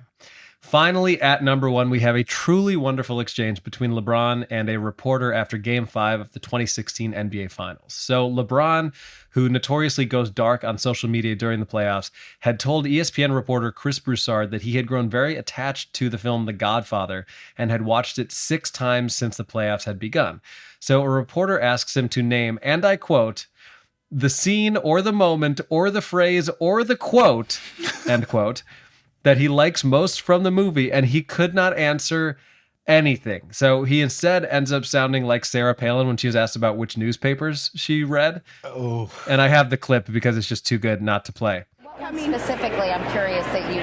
Finally, at number 1, we have a truly wonderful exchange between LeBron and a reporter after Game 5 of the 2016 NBA Finals. So LeBron, who notoriously goes dark on social media during the playoffs, had told ESPN reporter Chris Broussard that he had grown very attached to the film The Godfather and had watched it 6 times since the playoffs had begun. So a reporter asks him to name, and I quote, the scene or the moment or the phrase or the quote, end quote, that he likes most from the movie, and he could not answer anything. So he instead ends up sounding like Sarah Palin when she was asked about which newspapers she read. Oh. And I have the clip because it's just too good not to play. I mean, specifically, I'm curious that you...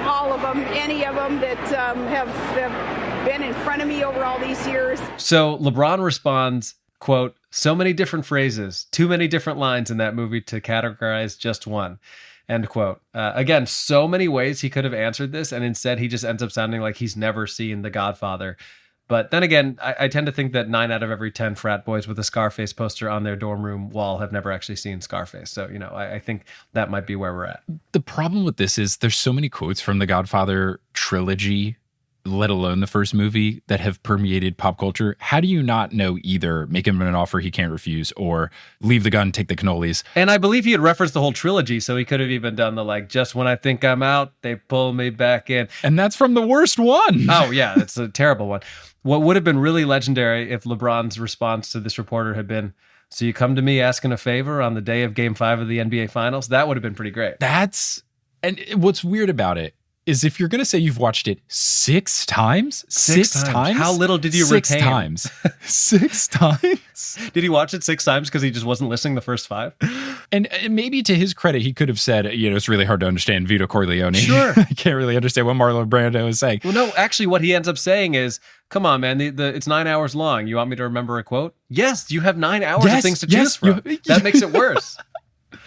all of them, any of them that have been in front of me over all these years. So LeBron responds, quote, so many different phrases, too many different lines in that movie to categorize just one, end quote. Again, so many ways he could have answered this, and instead he just ends up sounding like he's never seen The Godfather. But then again, I tend to think that 9 out of every 10 frat boys with a Scarface poster on their dorm room wall have never actually seen Scarface. So, I think that might be where we're at. The problem with this is there's so many quotes from the Godfather trilogy, let alone the first movie, that have permeated pop culture. How do you not know either make him an offer he can't refuse or leave the gun, take the cannolis? And I believe he had referenced the whole trilogy, so he could have even done the just when I think I'm out, they pull me back in. And that's from the worst one. Oh, yeah, it's a terrible one. What would have been really legendary if LeBron's response to this reporter had been, so you come to me asking a favor on the day of Game 5 of the NBA Finals? That would have been pretty great. And what's weird about it is if you're going to say you've watched it 6 times? Six times? How little did you retain? 6 times. 6 times? Did he watch it 6 times because he just wasn't listening the first 5? And maybe to his credit, he could have said, it's really hard to understand Vito Corleone. Sure. I can't really understand what Marlon Brando is saying. Well, no, actually what he ends up saying is, come on, man, it's 9 hours long. You want me to remember a quote? Yes, you have 9 hours of things to choose from. That makes it worse.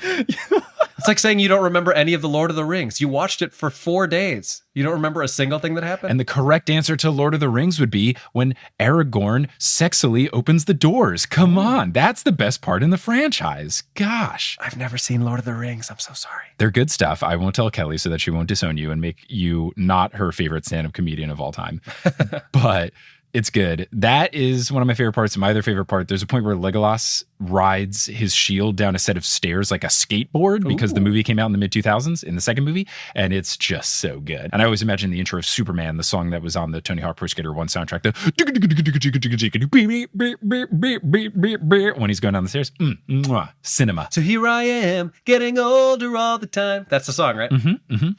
It's like saying you don't remember any of the Lord of the Rings. You watched it for 4 days. You don't remember a single thing that happened? And the correct answer to Lord of the Rings would be when Aragorn sexily opens the doors. Come on. That's the best part in the franchise. Gosh. I've never seen Lord of the Rings. I'm so sorry. They're good stuff. I won't tell Kelly so that she won't disown you and make you not her favorite stand-up comedian of all time. But it's good. That is one of my favorite parts. My other favorite part, there's a point where Legolas rides his shield down a set of stairs like a skateboard because the movie came out in the mid-2000s in the second movie, and it's just so good. And I always imagine the intro of Superman, the song that was on the Tony Hawk Pro Skater 1 soundtrack, when he's going down the stairs. Cinema. So here I am, getting older all the time. That's the song, right?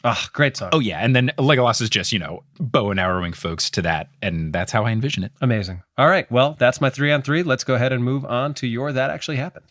Oh, great song. Oh, yeah. And then Legolas is just, bow and arrowing folks to that, and that's how I envision it. Amazing. All right. Well, that's my 3 on 3. Let's go ahead and move on to your That Actually Happened.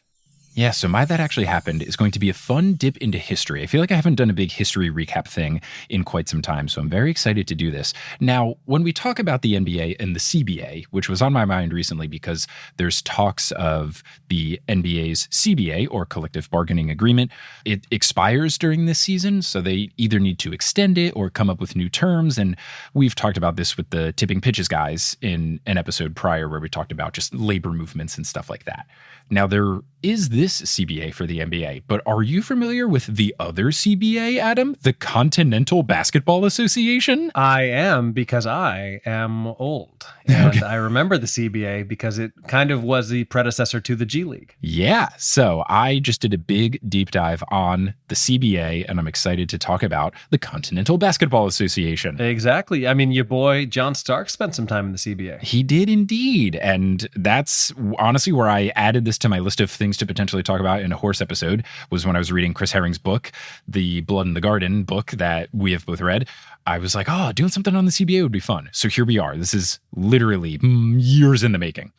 Yeah, so my That Actually Happened is going to be a fun dip into history. I feel like I haven't done a big history recap thing in quite some time, so I'm very excited to do this. Now, when we talk about the NBA and the CBA, which was on my mind recently because there's talks of the NBA's CBA, or collective bargaining agreement, it expires during this season, so they either need to extend it or come up with new terms, and we've talked about this with the Tipping Pitches guys in an episode prior where we talked about just labor movements and stuff like that. Now, there is this CBA for the NBA, but are you familiar with the other CBA, Adam? The Continental Basketball Association? I am, because I am old. And I remember the CBA because it kind of was the predecessor to the G League. Yeah, so I just did a big deep dive on the CBA, and I'm excited to talk about the Continental Basketball Association. Exactly. I mean, your boy John Stark spent some time in the CBA. He did indeed, and that's honestly where I added this to my list of things to potentially talk about in a horse episode, was when I was reading Chris Herring's book, the Blood in the Garden book that we have both read. I was like, doing something on the CBA would be fun. So here we are. This is literally years in the making.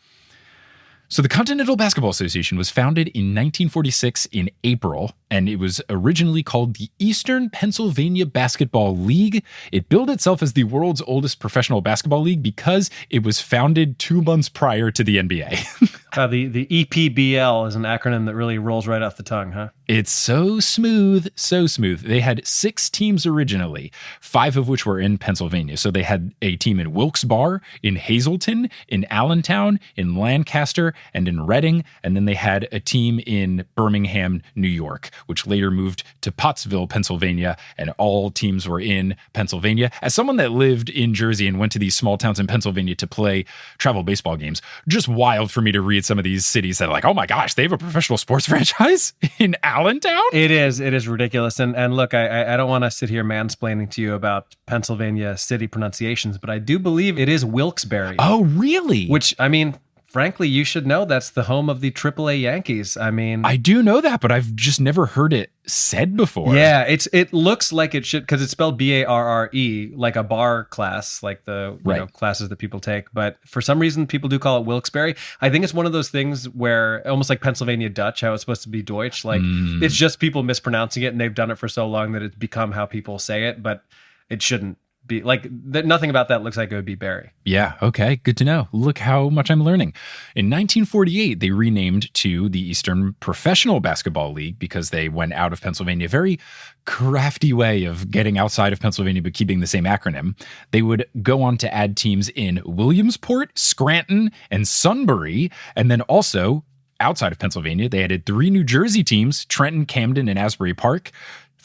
So the Continental Basketball Association was founded in 1946 in April, and it was originally called the Eastern Pennsylvania Basketball League. It billed itself as the world's oldest professional basketball league because it was founded 2 months prior to the NBA. The EPBL is an acronym that really rolls right off the tongue, huh? It's so smooth, so smooth. They had 6 teams originally, 5 of which were in Pennsylvania. So they had a team in Wilkes-Barre, in Hazleton, in Allentown, in Lancaster, and in Reading. And then they had a team in Birmingham, New York, which later moved to Pottsville, Pennsylvania, and all teams were in Pennsylvania. As someone that lived in Jersey and went to these small towns in Pennsylvania to play travel baseball games, just wild for me to read some of these cities that are like, oh my gosh, they have a professional sports franchise in Allentown? It is ridiculous. And look, I don't want to sit here mansplaining to you about Pennsylvania city pronunciations, but I do believe it is Wilkes-Barre. Oh, really? Which, I mean, frankly, you should know that's the home of the AAA Yankees. I mean, I do know that, but I've just never heard it said before. yeah, it looks like it should, because it's spelled Barre, like a bar class, like the classes that people take. But for some reason, people do call it Wilkes-Barre. I think it's one of those things where almost like Pennsylvania Dutch, how it's supposed to be Deutsch. Like it's just people mispronouncing it, and they've done it for so long that it's become how people say it. But it shouldn't be like nothing about that looks like it would be Barry. Yeah. Okay. Good to know. Look how much I'm learning. In 1948, they renamed to the Eastern Professional Basketball League because they went out of Pennsylvania. Very crafty way of getting outside of Pennsylvania, but keeping the same acronym. They would go on to add teams in Williamsport, Scranton, and Sunbury. And then also outside of Pennsylvania, they added 3 New Jersey teams, Trenton, Camden, and Asbury Park.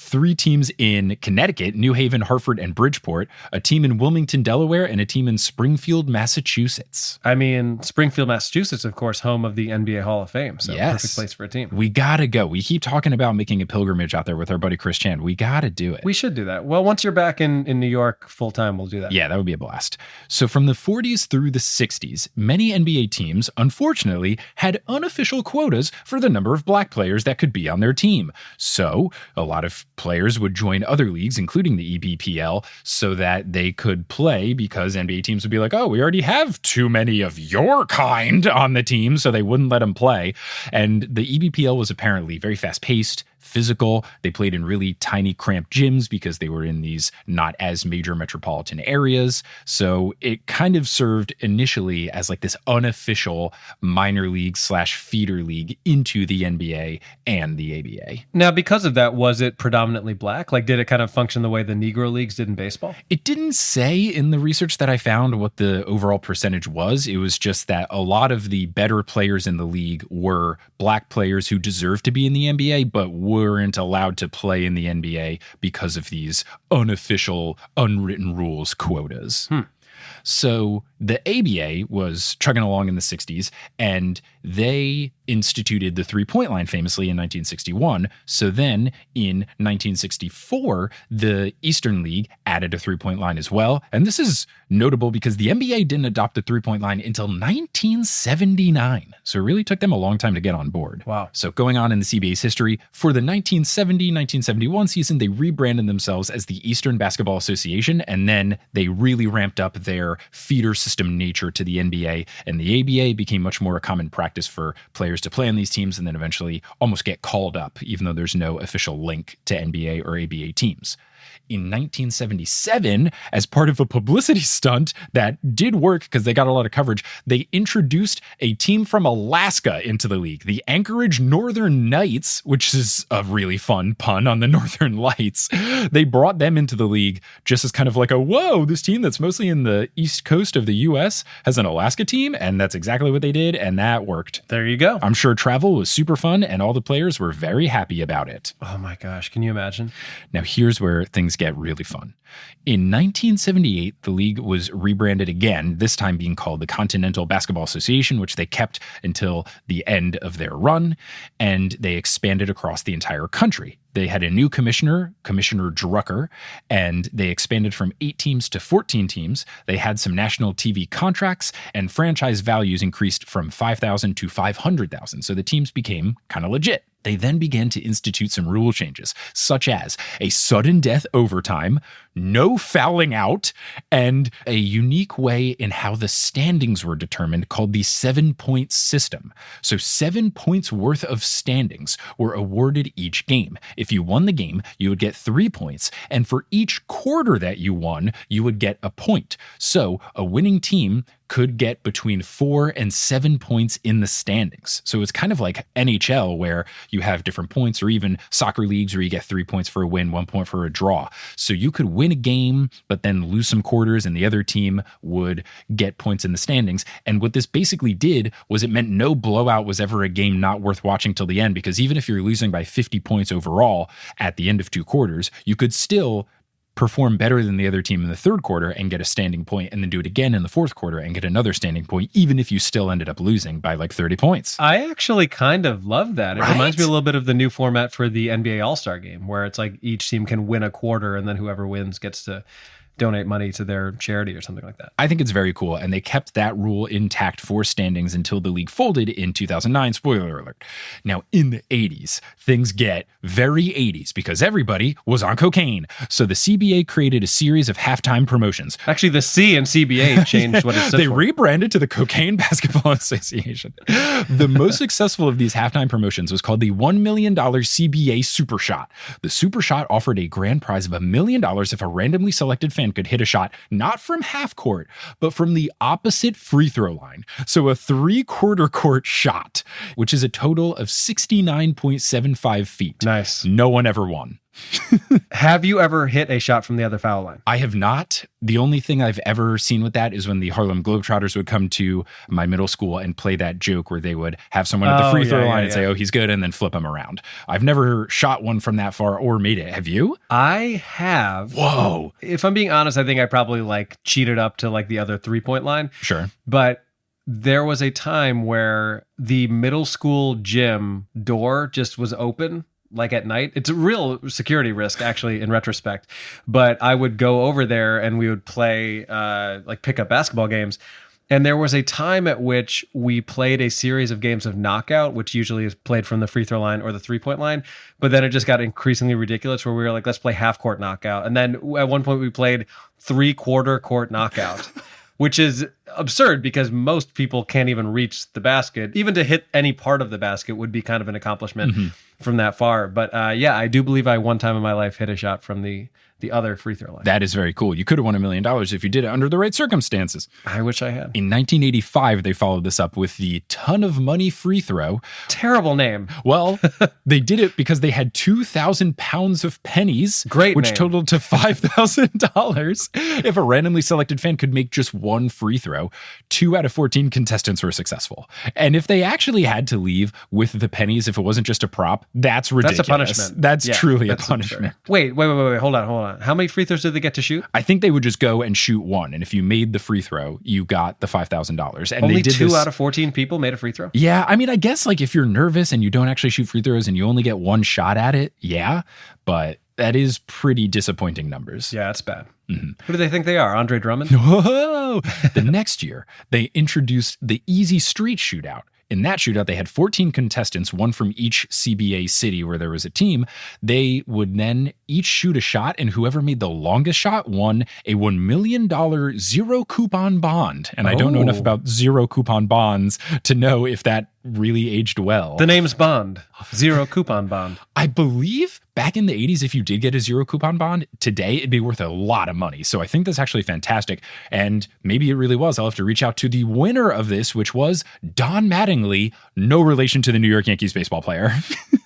3 teams in Connecticut, New Haven, Hartford, and Bridgeport, a team in Wilmington, Delaware, and a team in Springfield, Massachusetts. I mean, Springfield, Massachusetts, of course, home of the NBA Hall of Fame. So yes. Perfect place for a team. We gotta go. We keep talking about making a pilgrimage out there with our buddy Chris Chan. We gotta do it. We should do that. Well, once you're back in New York full time, we'll do that. Yeah, that would be a blast. So from the 40s through the 60s, many NBA teams, unfortunately, had unofficial quotas for the number of black players that could be on their team. So a lot of players would join other leagues, including the EBPL, so that they could play, because NBA teams would be like, oh, we already have too many of your kind on the team, so they wouldn't let them play. And the EBPL was apparently very fast-paced, physical. They played in really tiny, cramped gyms because they were in these not as major metropolitan areas. So it kind of served initially as like this unofficial minor league / feeder league into the NBA and the ABA. Now, because of that, was it predominantly black? Like, did it kind of function the way the Negro leagues did in baseball? It didn't say in the research that I found what the overall percentage was. It was just that a lot of the better players in the league were black players who deserved to be in the NBA, but weren't allowed to play in the NBA because of these unofficial, unwritten rules quotas. So the ABA was chugging along in the 60s, and they instituted the three-point line famously in 1961. So then in 1964, the Eastern League added a three-point line as well. And this is notable because the NBA didn't adopt the three-point line until 1979. So it really took them a long time to get on board. Wow. So going on in the CBA's history, for the 1970-1971 season, they rebranded themselves as the Eastern Basketball Association, and then they really ramped up their feeder system nature to the NBA, and the ABA became much more a common practice for players to play on these teams and then eventually almost get called up, even though there's no official link to NBA or ABA teams. In 1977, as part of a publicity stunt that did work because they got a lot of coverage, they introduced a team from Alaska into the league, the Anchorage Northern Knights, which is a really fun pun on the Northern Lights. They brought them into the league just as kind of like a, whoa, this team that's mostly in the East Coast of the US has an Alaska team, and that's exactly what they did, and that worked. There you go. I'm sure travel was super fun, and all the players were very happy about it. Oh my gosh, can you imagine? Now here's where things get really fun. In 1978, the league was rebranded again, this time being called the Continental Basketball Association, which they kept until the end of their run, and they expanded across the entire country. They had a new commissioner, Commissioner Drucker, and they expanded from 8 teams to 14 teams. They had some national TV contracts, and franchise values increased from $5,000 to $500,000. So the teams became kind of legit. They then began to institute some rule changes, such as a sudden death overtime, no fouling out, and a unique way in how the standings were determined called the 7-point system. So 7 points worth of standings were awarded each game. If you won the game, you would get 3 points, and for each quarter that you won, you would get a point. So a winning team could get between 4 and 7 points in the standings. So it's kind of like NHL, where you have different points, or even soccer leagues where you get 3 points for a win, 1 point for a draw. So you could win a game, but then lose some quarters, and the other team would get points in the standings. And what this basically did was it meant no blowout was ever a game not worth watching till the end, because even if you're losing by 50 points overall at the end of 2 quarters, you could still perform better than the other team in the third quarter and get a standing point, and then do it again in the fourth quarter and get another standing point, even if you still ended up losing by like 30 points. I actually kind of love that. It Right? reminds me a little bit of the new format for the NBA All-Star game, where it's like each team can win a quarter, and then whoever wins gets to donate money to their charity or something like that. I think it's very cool. And they kept that rule intact for standings until the league folded in 2009. Spoiler alert. Now, in the 80s, things get very 80s because everybody was on cocaine. So the CBA created a series of halftime promotions. Actually, the C in CBA changed what it stood They for. rebranded to the Cocaine Basketball Association. The most successful of these halftime promotions was called the $1 million CBA Super Shot. The Super Shot offered a grand prize of $1 million if a randomly selected fan could hit a shot not from half court, but from the opposite free throw line. So a 3/4 court shot, which is a total of 69.75 feet. Nice. No one ever won. Have you ever hit a shot from the other foul line? I have not. The only thing I've ever seen with that is when the Harlem Globetrotters would come to my middle school and play that joke where they would have someone at the free throw line and say, oh, he's good, and then flip him around. I've never shot one from that far or made it. Have you? I have. Whoa. If I'm being honest, I think I probably like cheated up to like the other 3-point line. Sure. But there was a time where the middle school gym door just was open, like at night. It's a real security risk, actually, in retrospect. But I would go over there and we would play like pickup basketball games. And there was a time at which we played a series of games of knockout, which usually is played from the free throw line or the 3-point line. But then it just got increasingly ridiculous where we were like, let's play half court knockout. And then at one point we played 3/4 court knockout. Which is absurd because most people can't even reach the basket. Even to hit any part of the basket would be kind of an accomplishment from that far. But yeah, I do believe I one time in my life hit a shot from the other free throw line. That is very cool. You could have won $1 million if you did it under the right circumstances. I wish I had. In 1985, they followed this up with the ton of money free throw. Terrible name. Well, they did it because they had 2,000 pounds of pennies, Great which name. totaled to $5,000. If a randomly selected fan could make just one free throw, 2 out of 14 contestants were successful. And if they actually had to leave with the pennies, if it wasn't just a prop, that's ridiculous. That's a punishment. That's Yeah, truly that's a punishment. absurd. Wait. Hold on. How many free throws did they get to shoot? I think they would just go and shoot one. And if you made the free throw, you got the $5,000. And Only they did 2 this, out of 14 people made a free throw? Yeah, I mean, I guess like if you're nervous and you don't actually shoot free throws and you only get one shot at it, yeah, but that is pretty disappointing numbers. Yeah, that's bad. Who do they think they are? Andre Drummond? Whoa! The next year, they introduced the Easy Street Shootout. In that shootout, they had 14 contestants, one from each CBA city where there was a team. They would then each shoot a shot, and whoever made the longest shot won a $1 million zero coupon bond. And I don't know enough about zero coupon bonds to know if that really aged well. The name's Bond. Zero coupon bond. I believe back in the 80s, if you did get a zero coupon bond, today it'd be worth a lot of money. So I think that's actually fantastic. And maybe it really was. I'll have to reach out to the winner of this, which was Don Mattingly, no relation to the New York Yankees baseball player.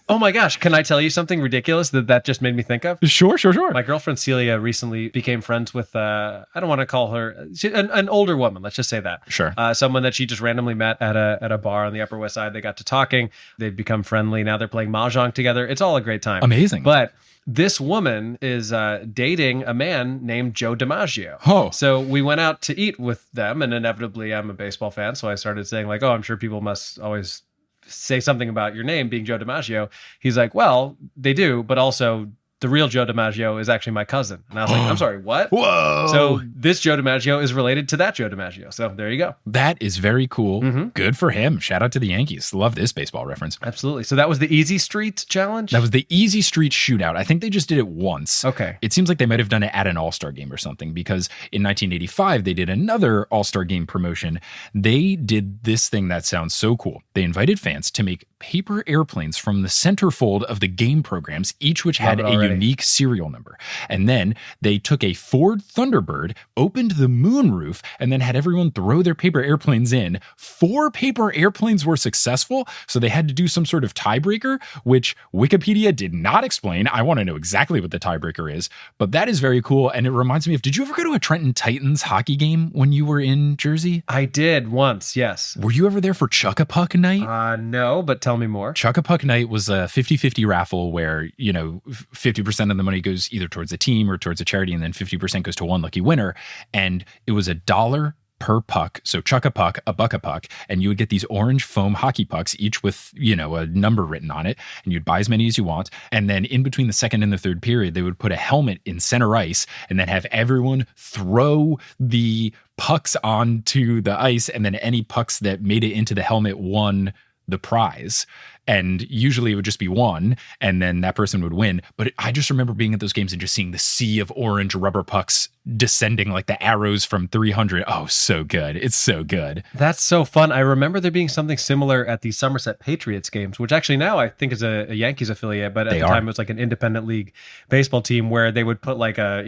Oh my gosh. Can I tell you something ridiculous that just made me think of? Sure. My girlfriend Celia recently became friends with, I don't want to call her, an older woman. Let's just say that. Sure. Someone that she just randomly met at a bar on the Upper West Side. They got to talking. They've become friendly. Now they're playing Mahjong together. It's all a great time. Amazing. But this woman is dating a man named Joe DiMaggio. Oh. So we went out to eat with them, and inevitably I'm a baseball fan. So I started saying like, oh, I'm sure people must always say something about your name being Joe DiMaggio. He's like, well, they do, but also the real Joe DiMaggio is actually my cousin. And I was like, I'm sorry, what? Whoa. So this Joe DiMaggio is related to that Joe DiMaggio. So there you go. That is very cool. Good for him. Shout out to the Yankees. Love this baseball reference. Absolutely. So that was the Easy Street Challenge? That was the Easy Street Shootout. I think they just did it once. Okay. It seems like they might have done it at an All-Star game or something because in 1985, they did another All-Star game promotion. They did this thing that sounds so cool. They invited fans to make paper airplanes from the centerfold of the game programs, each which had a unique serial number. And then they took a Ford Thunderbird, opened the moonroof, and then had everyone throw their paper airplanes in. 4 paper airplanes were successful, so they had to do some sort of tiebreaker, which Wikipedia did not explain. I want to know exactly what the tiebreaker is, but that is very cool. And it reminds me of, did you ever go to a Trenton Titans hockey game when you were in Jersey? I did once, yes. Were you ever there for Chuck-a-Puck night? No, but tell me more. Chuck-a-Puck night was a 50-50 raffle where, 50% of the money goes either towards a team or towards a charity, and then 50% goes to one lucky winner. And it was $1 per puck. So chuck a puck, a buck a puck, and you would get these orange foam hockey pucks, each with, a number written on it, and you'd buy as many as you want. And then in between the second and the third period, they would put a helmet in center ice and then have everyone throw the pucks onto the ice, and then any pucks that made it into the helmet won the prize. And usually it would just be one, and then that person would win. But I just remember being at those games and just seeing the sea of orange rubber pucks descending like the arrows from 300. Oh, so good. It's so good. That's so fun. I remember there being something similar at the Somerset Patriots games, which actually now I think is a Yankees affiliate, but at the time it was like an independent league baseball team where they would put like a,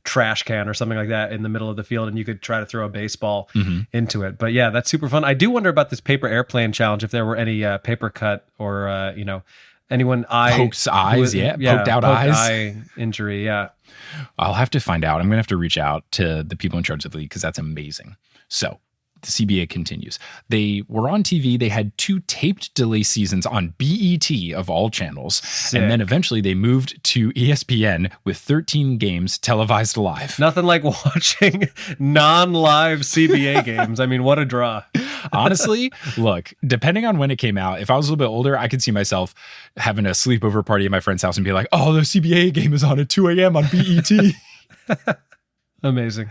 trash can or something like that in the middle of the field, and you could try to throw a baseball into it. But yeah, that's super fun. I do wonder about this paper airplane challenge, if there were any paper cut or anyone poked eyes, poked out eyes, eye injury. Yeah, I'll have to find out. I'm gonna have to reach out to the people in charge of the league because that's amazing. So the CBA continues. They were on TV. They had 2 taped delay seasons on BET of all channels. Sick. And then eventually they moved to ESPN with 13 games televised live. Nothing like watching non-live CBA games. I mean, what a draw. Honestly, look, depending on when it came out, if I was a little bit older, I could see myself having a sleepover party at my friend's house and be like, oh, the CBA game is on at 2 a.m. on BET. Amazing.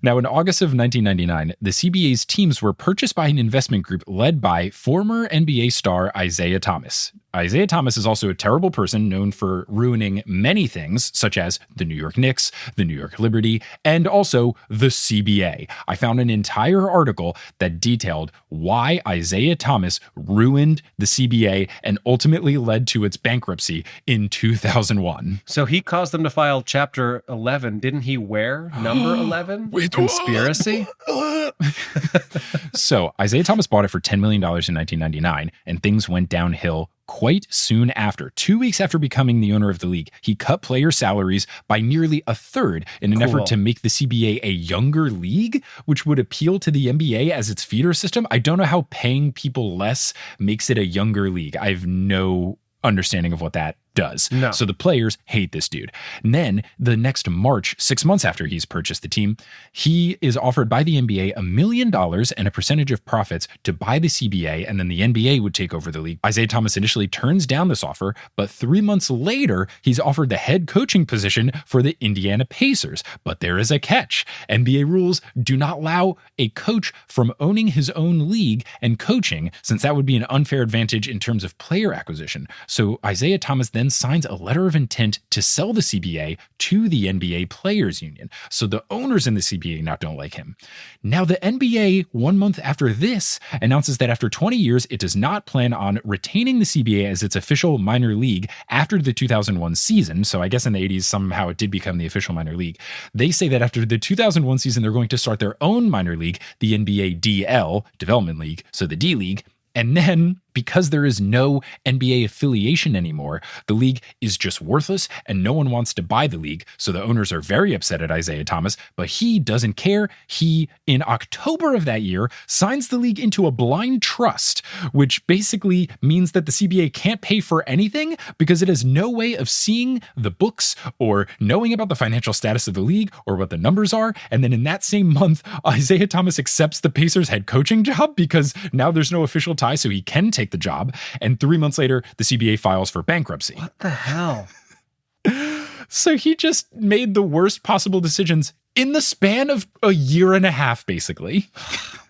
Now, in August of 1999, the CBA's teams were purchased by an investment group led by former NBA star Isaiah Thomas. Isaiah Thomas is also a terrible person known for ruining many things, such as the New York Knicks, the New York Liberty, and also the CBA. I found an entire article that detailed why Isaiah Thomas ruined the CBA and ultimately led to its bankruptcy in 2001. So he caused them to file Chapter 11. Didn't he wear number 11? Conspiracy? So Isaiah Thomas bought it for $10 million in 1999, and things went downhill quite soon after. 2 weeks after becoming the owner of the league, he cut player salaries by nearly a third in an effort to make the CBA a younger league, which would appeal to the NBA as its feeder system. I don't know how paying people less makes it a younger league. I have no understanding of what that does. No. So the players hate this dude. And then the next March, 6 months after he's purchased the team, he is offered by the NBA $1 million and a percentage of profits to buy the CBA, and then the NBA would take over the league. Isaiah Thomas initially turns down this offer, but 3 months later, he's offered the head coaching position for the Indiana Pacers. But there is a catch. NBA rules do not allow a coach from owning his own league and coaching, since that would be an unfair advantage in terms of player acquisition. So Isaiah Thomas then signs a letter of intent to sell the CBA to the NBA Players Union. So the owners in the CBA now don't like him. Now the NBA, 1 month after this, announces that after 20 years, it does not plan on retaining the CBA as its official minor league after the 2001 season. So I guess in the 80s, somehow it did become the official minor league. They say that after the 2001 season, they're going to start their own minor league, the NBA DL, Development League, so the D League. And then, because there is no NBA affiliation anymore, the league is just worthless and no one wants to buy the league. So the owners are very upset at Isaiah Thomas, but he doesn't care. He, in October of that year, signs the league into a blind trust, which basically means that the CBA can't pay for anything because it has no way of seeing the books or knowing about the financial status of the league or what the numbers are. And then in that same month, Isaiah Thomas accepts the Pacers head coaching job because now there's no official tie, so he can take the job. And 3 months later, the CBA files for bankruptcy. What the hell? So he just made the worst possible decisions in the span of a year and a half, basically.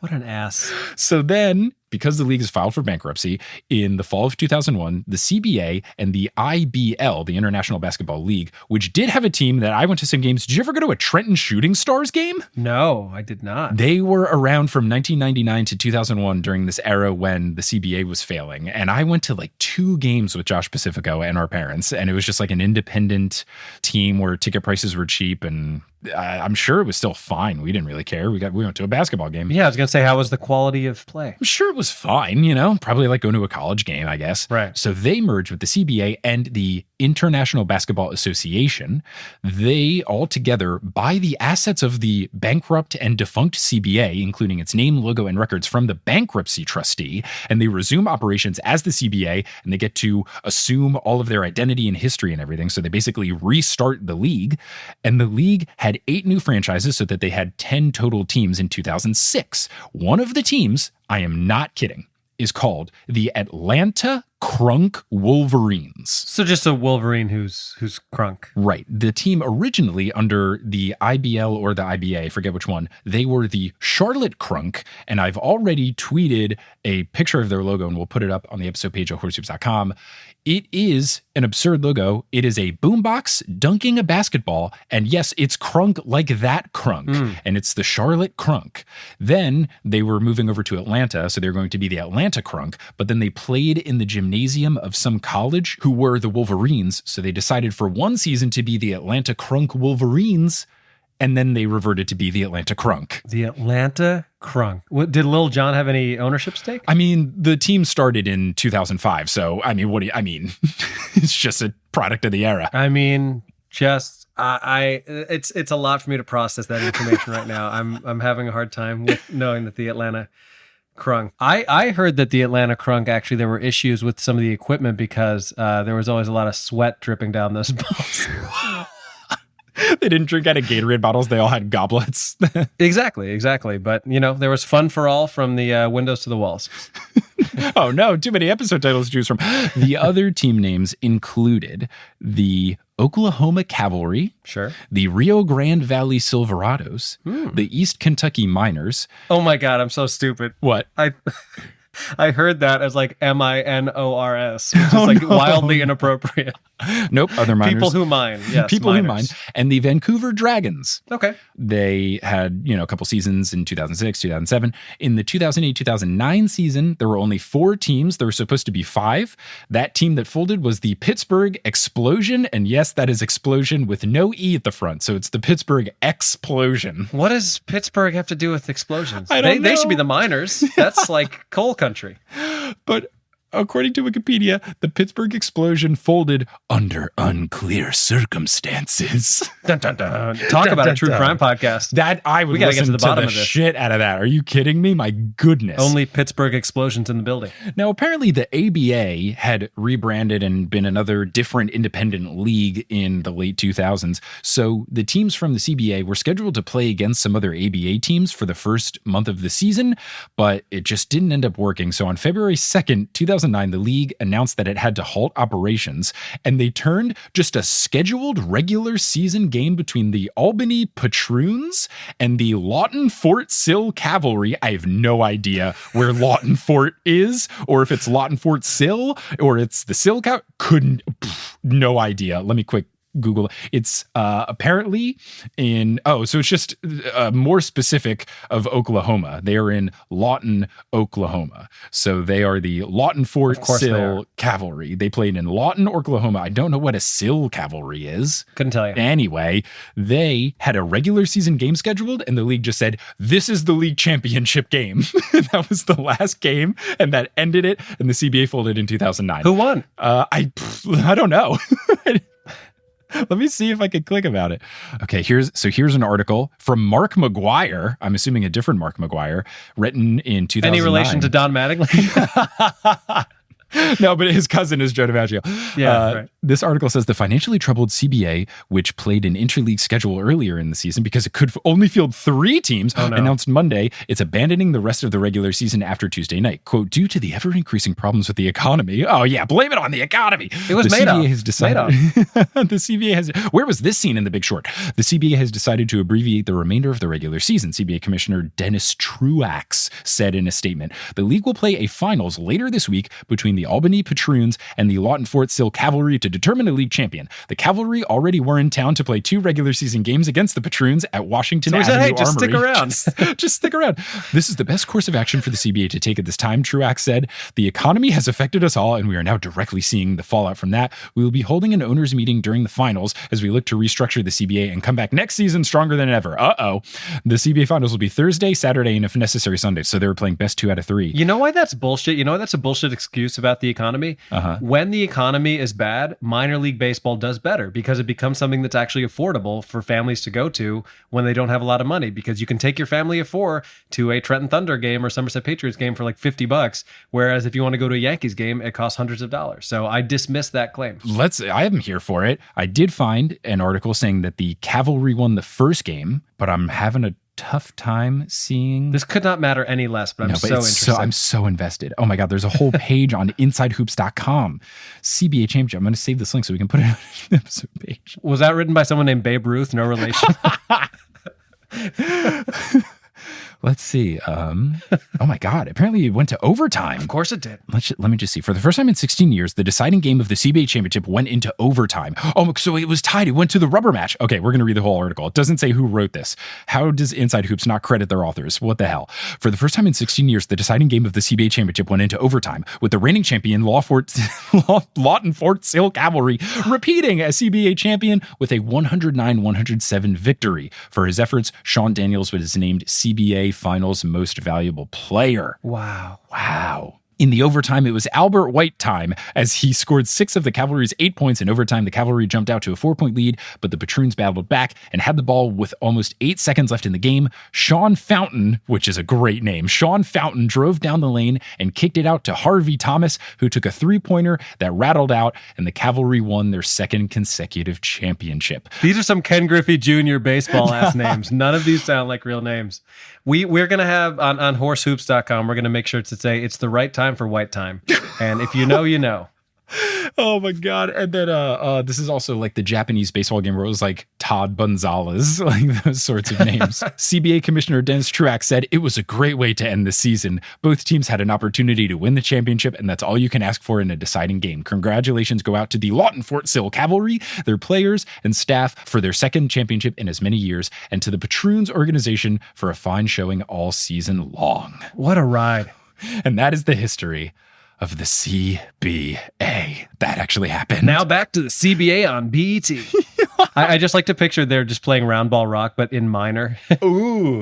What an ass. So then, because the league is filed for bankruptcy, in the fall of 2001, the CBA and the IBL, the International Basketball League, which did have a team that I went to some games. Did you ever go to a Trenton Shooting Stars game? No, I did not. They were around from 1999 to 2001 during this era when the CBA was failing. And I went to like 2 games with Josh Pacifico and our parents. And it was just like an independent team where ticket prices were cheap, and I'm sure it was still fine. We didn't really care. We went to a basketball game. Yeah, I was going to say, how was the quality of play? I'm sure it was was fine, probably like going to a college game, I guess. Right. So they merged with the CBA and the International Basketball Association. They all together buy the assets of the bankrupt and defunct CBA, including its name, logo, and records from the bankruptcy trustee, and they resume operations as the CBA, and they get to assume all of their identity and history and everything. So they basically restart the league, and the league had 8 new franchises so that they had 10 total teams in 2006. One of the teams, I am not kidding, is called the Atlanta Crunk Wolverines. So just a Wolverine who's crunk. Right. The team originally under the IBL or the IBA, I forget which one, they were the Charlotte Crunk, and I've already tweeted a picture of their logo, and we'll put it up on the episode page of horsehoops.com. It is an absurd logo. It is a boombox dunking a basketball, and yes, it's crunk like that crunk, and it's the Charlotte Crunk. Then they were moving over to Atlanta, so they're going to be the Atlanta Crunk, but then they played in the gymnasium of some college who were the Wolverines, so they decided for one season to be the Atlanta Crunk Wolverines, and then they reverted to be the Atlanta Crunk. The Atlanta Crunk. Did Lil Jon have any ownership stake? I mean, the team started in 2005, so it's just a product of the era. I mean, it's a lot for me to process that information right now. I'm having a hard time with knowing that the Atlanta Crunk. I heard that the Atlanta Crunk, actually, there were issues with some of the equipment because there was always a lot of sweat dripping down those balls. They didn't drink out of Gatorade bottles. They all had goblets. Exactly. But, there was fun for all from the windows to the walls. Oh, no. Too many episode titles to choose from. The other team names included the Oklahoma Cavalry, Sure, the Rio Grande Valley Silverados, the East Kentucky Miners. Oh, my God. I'm so stupid. What? I heard that as like MINORS, which is like wildly inappropriate. Nope, other miners. People who mine, yes. People miners. who mine. And the Vancouver Dragons. Okay. They had, a couple seasons in 2006, 2007. In the 2008-2009 season, there were only 4 teams. There were supposed to be 5. That team that folded was the Pittsburgh Explosion. And yes, that is explosion with no E at the front. So it's the Pittsburgh Explosion. What does Pittsburgh have to do with explosions? I don't know. They should be the miners. That's like coal country. But according to Wikipedia, the Pittsburgh Explosion folded under unclear circumstances. Dun, dun, dun. Talk about a true crime podcast. That I would We gotta listen get to the bottom of this. shit out of that. Are you kidding me? My goodness. Only Pittsburgh explosions in the building. Now, apparently the ABA had rebranded and been another different independent league in the late 2000s. So the teams from the CBA were scheduled to play against some other ABA teams for the first month of the season, but it just didn't end up working. So on February 2nd, 2009, the league announced that it had to halt operations, and they turned just a scheduled regular season game between the Albany Patroons and the Lawton Fort Sill Cavalry. I have no idea where Lawton Fort is, or if it's Lawton Fort Sill, or it's the Sill no idea. Let me quick Google. It's apparently in, so it's just more specific of Oklahoma. They are in Lawton, Oklahoma. So they are the Lawton Fort Sill Cavalry. They played in Lawton, Oklahoma. I don't know what a Sill Cavalry is. Couldn't tell you. Anyway, they had a regular season game scheduled, and the league just said, this is the league championship game. That was the last game, and that ended it, and the CBA folded in 2009. Who won? I don't know. Let me see if I can click about it. Okay, here's an article from Mark McGuire. I'm assuming a different Mark McGuire, written in 2009. Any relation to Don Mattingly? No, but his cousin is Joe DiMaggio. Yeah, right. This article says the financially troubled CBA, which played an interleague schedule earlier in the season because it could only field 3 teams, announced Monday it's abandoning the rest of the regular season after Tuesday night. Quote, due to the ever-increasing problems with the economy. Oh, yeah, blame it on the economy. It was made up. The CBA has... Where was this scene in The Big Short? The CBA has decided to abbreviate the remainder of the regular season. CBA Commissioner Dennis Truax said in a statement, the league will play a finals later this week between the the Albany Patroons and the Lawton Fort Sill Cavalry to determine a league champion. The Cavalry already were in town to play 2 regular season games against the Patroons at Washington So he Avenue said, hey, just Armory. stick around. Just stick around. This is the best course of action for the CBA to take at this time, Truax said. The economy has affected us all, and we are now directly seeing the fallout from that. We will be holding an owners meeting during the finals as we look to restructure the CBA and come back next season stronger than ever. The CBA finals will be Thursday, Saturday, and if necessary, Sunday. So they were playing best 2 out of 3. You know why that's bullshit? You know why that's a bullshit excuse about the economy? Uh-huh. When the economy is bad, minor league baseball does better because it becomes something that's actually affordable for families to go to when they don't have a lot of money, because you can take your family of 4 to a Trenton Thunder game or Somerset Patriots game for like $50, whereas if you want to go to a Yankees game, it costs hundreds of dollars. So I dismiss that claim. I am here for it. I did find an article saying that the Cavalry won the first game, but I'm having a tough time seeing This could not matter any less, but I'm so interested. I'm so invested. Oh my God, there's a whole page on InsideHoops.com. CBA championship. I'm going to save this link so we can put it on the episode page. Was that written by someone named Babe Ruth? No relation. Let's see. Oh my God. Apparently it went to overtime. Of course it did. Let me just see. For the first time in 16 years, the deciding game of the CBA championship went into overtime. Oh, so it was tied. It went to the rubber match. Okay, we're going to read the whole article. It doesn't say who wrote this. How does Inside Hoops not credit their authors? What the hell? For the first time in 16 years, the deciding game of the CBA championship went into overtime, with the reigning champion Lawton Fort Sill Cavalry repeating as CBA champion with a 109-107 victory. For his efforts, Sean Daniels was named CBA Finals Most Valuable Player. Wow. In the overtime, it was Albert White time as he scored 6 of the Cavalry's 8 points in overtime. The Cavalry jumped out to a 4-point lead, but the Patroons battled back and had the ball with almost 8 seconds left in the game. Sean Fountain, which is a great name, Sean Fountain drove down the lane and kicked it out to Harvey Thomas, who took a 3-pointer that rattled out, and the Cavalry won their 2nd consecutive championship. These are some Ken Griffey Jr. baseball ass names. None of these sound like real names. We're going to have on horsehoops.com, we're going to make sure to say it's the right time for white time. And if you know, you know. Oh my God. And then this is also like the Japanese baseball game where it was like Todd Gonzalez, like those sorts of names. CBA Commissioner Dennis Truax said it was a great way to end the season. Both teams had an opportunity to win the championship, and that's all you can ask for in a deciding game. Congratulations go out to the Lawton Fort Sill Cavalry, their players and staff for their 2nd championship in as many years, and to the Patroons organization for a fine showing all season long. What a ride. And that is the history of the CBA. That actually happened. Now back to the CBA on BET. I just like to picture they're just playing round ball rock, but in minor. Ooh.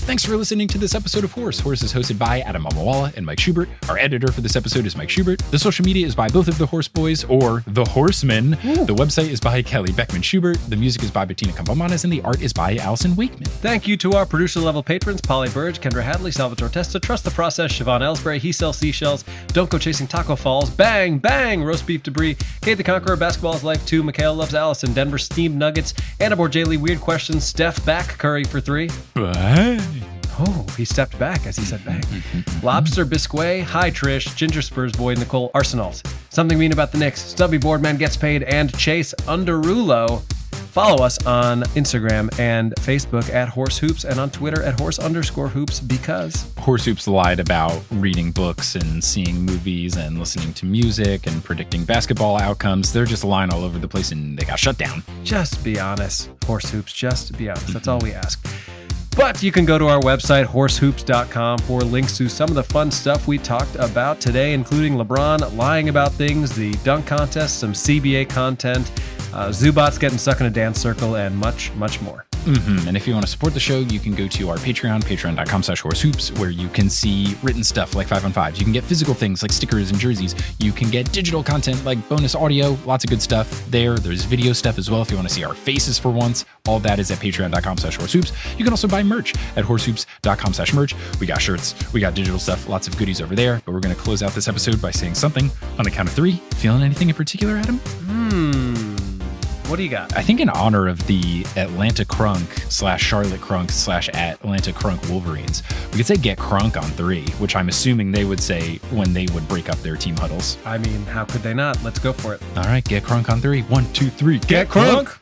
Thanks for listening to this episode of Horse. Horse is hosted by Adam Mamawala and Mike Schubert. Our editor for this episode is Mike Schubert. The social media is by both of the Horse Boys, or the Horsemen. Ooh. The website is by Kelly Beckman Schubert. The music is by Bettina Campomanes, and the art is by Allison Wakeman. Thank you to our producer-level patrons, Polly Burge, Kendra Hadley, Salvatore Testa, Trust the Process, Siobhan Ellsbury, He Sells Seashells, Don't Go Chasing Taco Falls, Bang, Bang, Roast Beef Debris, Kate the Conqueror, Basketball is Life 2, Mikhail Loves Allison, Denver Steamed Nuggets, Anna Borjali, Weird Questions, Steph Back Curry for 3. Bye. Oh, he stepped back as he said bang. Lobster Bisquet, Hi Trish, Ginger Spurs Boy, Nicole Arsenals. Something Mean About the Knicks, Stubby Boardman Gets Paid, and Chase Underulo. Follow us on Instagram and Facebook at Horse Hoops and on Twitter at Horse_Hoops because Horse Hoops lied about reading books and seeing movies and listening to music and predicting basketball outcomes. They're just lying all over the place and they got shut down. Just be honest, Horse Hoops, just be honest. That's all we ask. But you can go to our website, horsehoops.com, for links to some of the fun stuff we talked about today, including LeBron lying about things, the dunk contest, some CBA content, Zubats getting stuck in a dance circle, and much, much more. And if you want to support the show, you can go to our Patreon, patreon.com/horsehoops, where you can see written stuff like 5-on-5s. You can get physical things like stickers and jerseys. You can get digital content like bonus audio, lots of good stuff there. There's video stuff as well if you want to see our faces for once. All that is at patreon.com/horsehoops. You can also buy merch at horsehoops.com/merch. We got shirts, we got digital stuff, lots of goodies over there. But we're going to close out this episode by saying something on the count of 3. Feeling anything in particular, Adam? What do you got? I think in honor of the Atlanta Crunk/Charlotte Crunk/Atlanta Crunk Wolverines, we could say get crunk on 3, which I'm assuming they would say when they would break up their team huddles. I mean, how could they not? Let's go for it. All right, get crunk on 3. 1, 2, 3. Get crunk.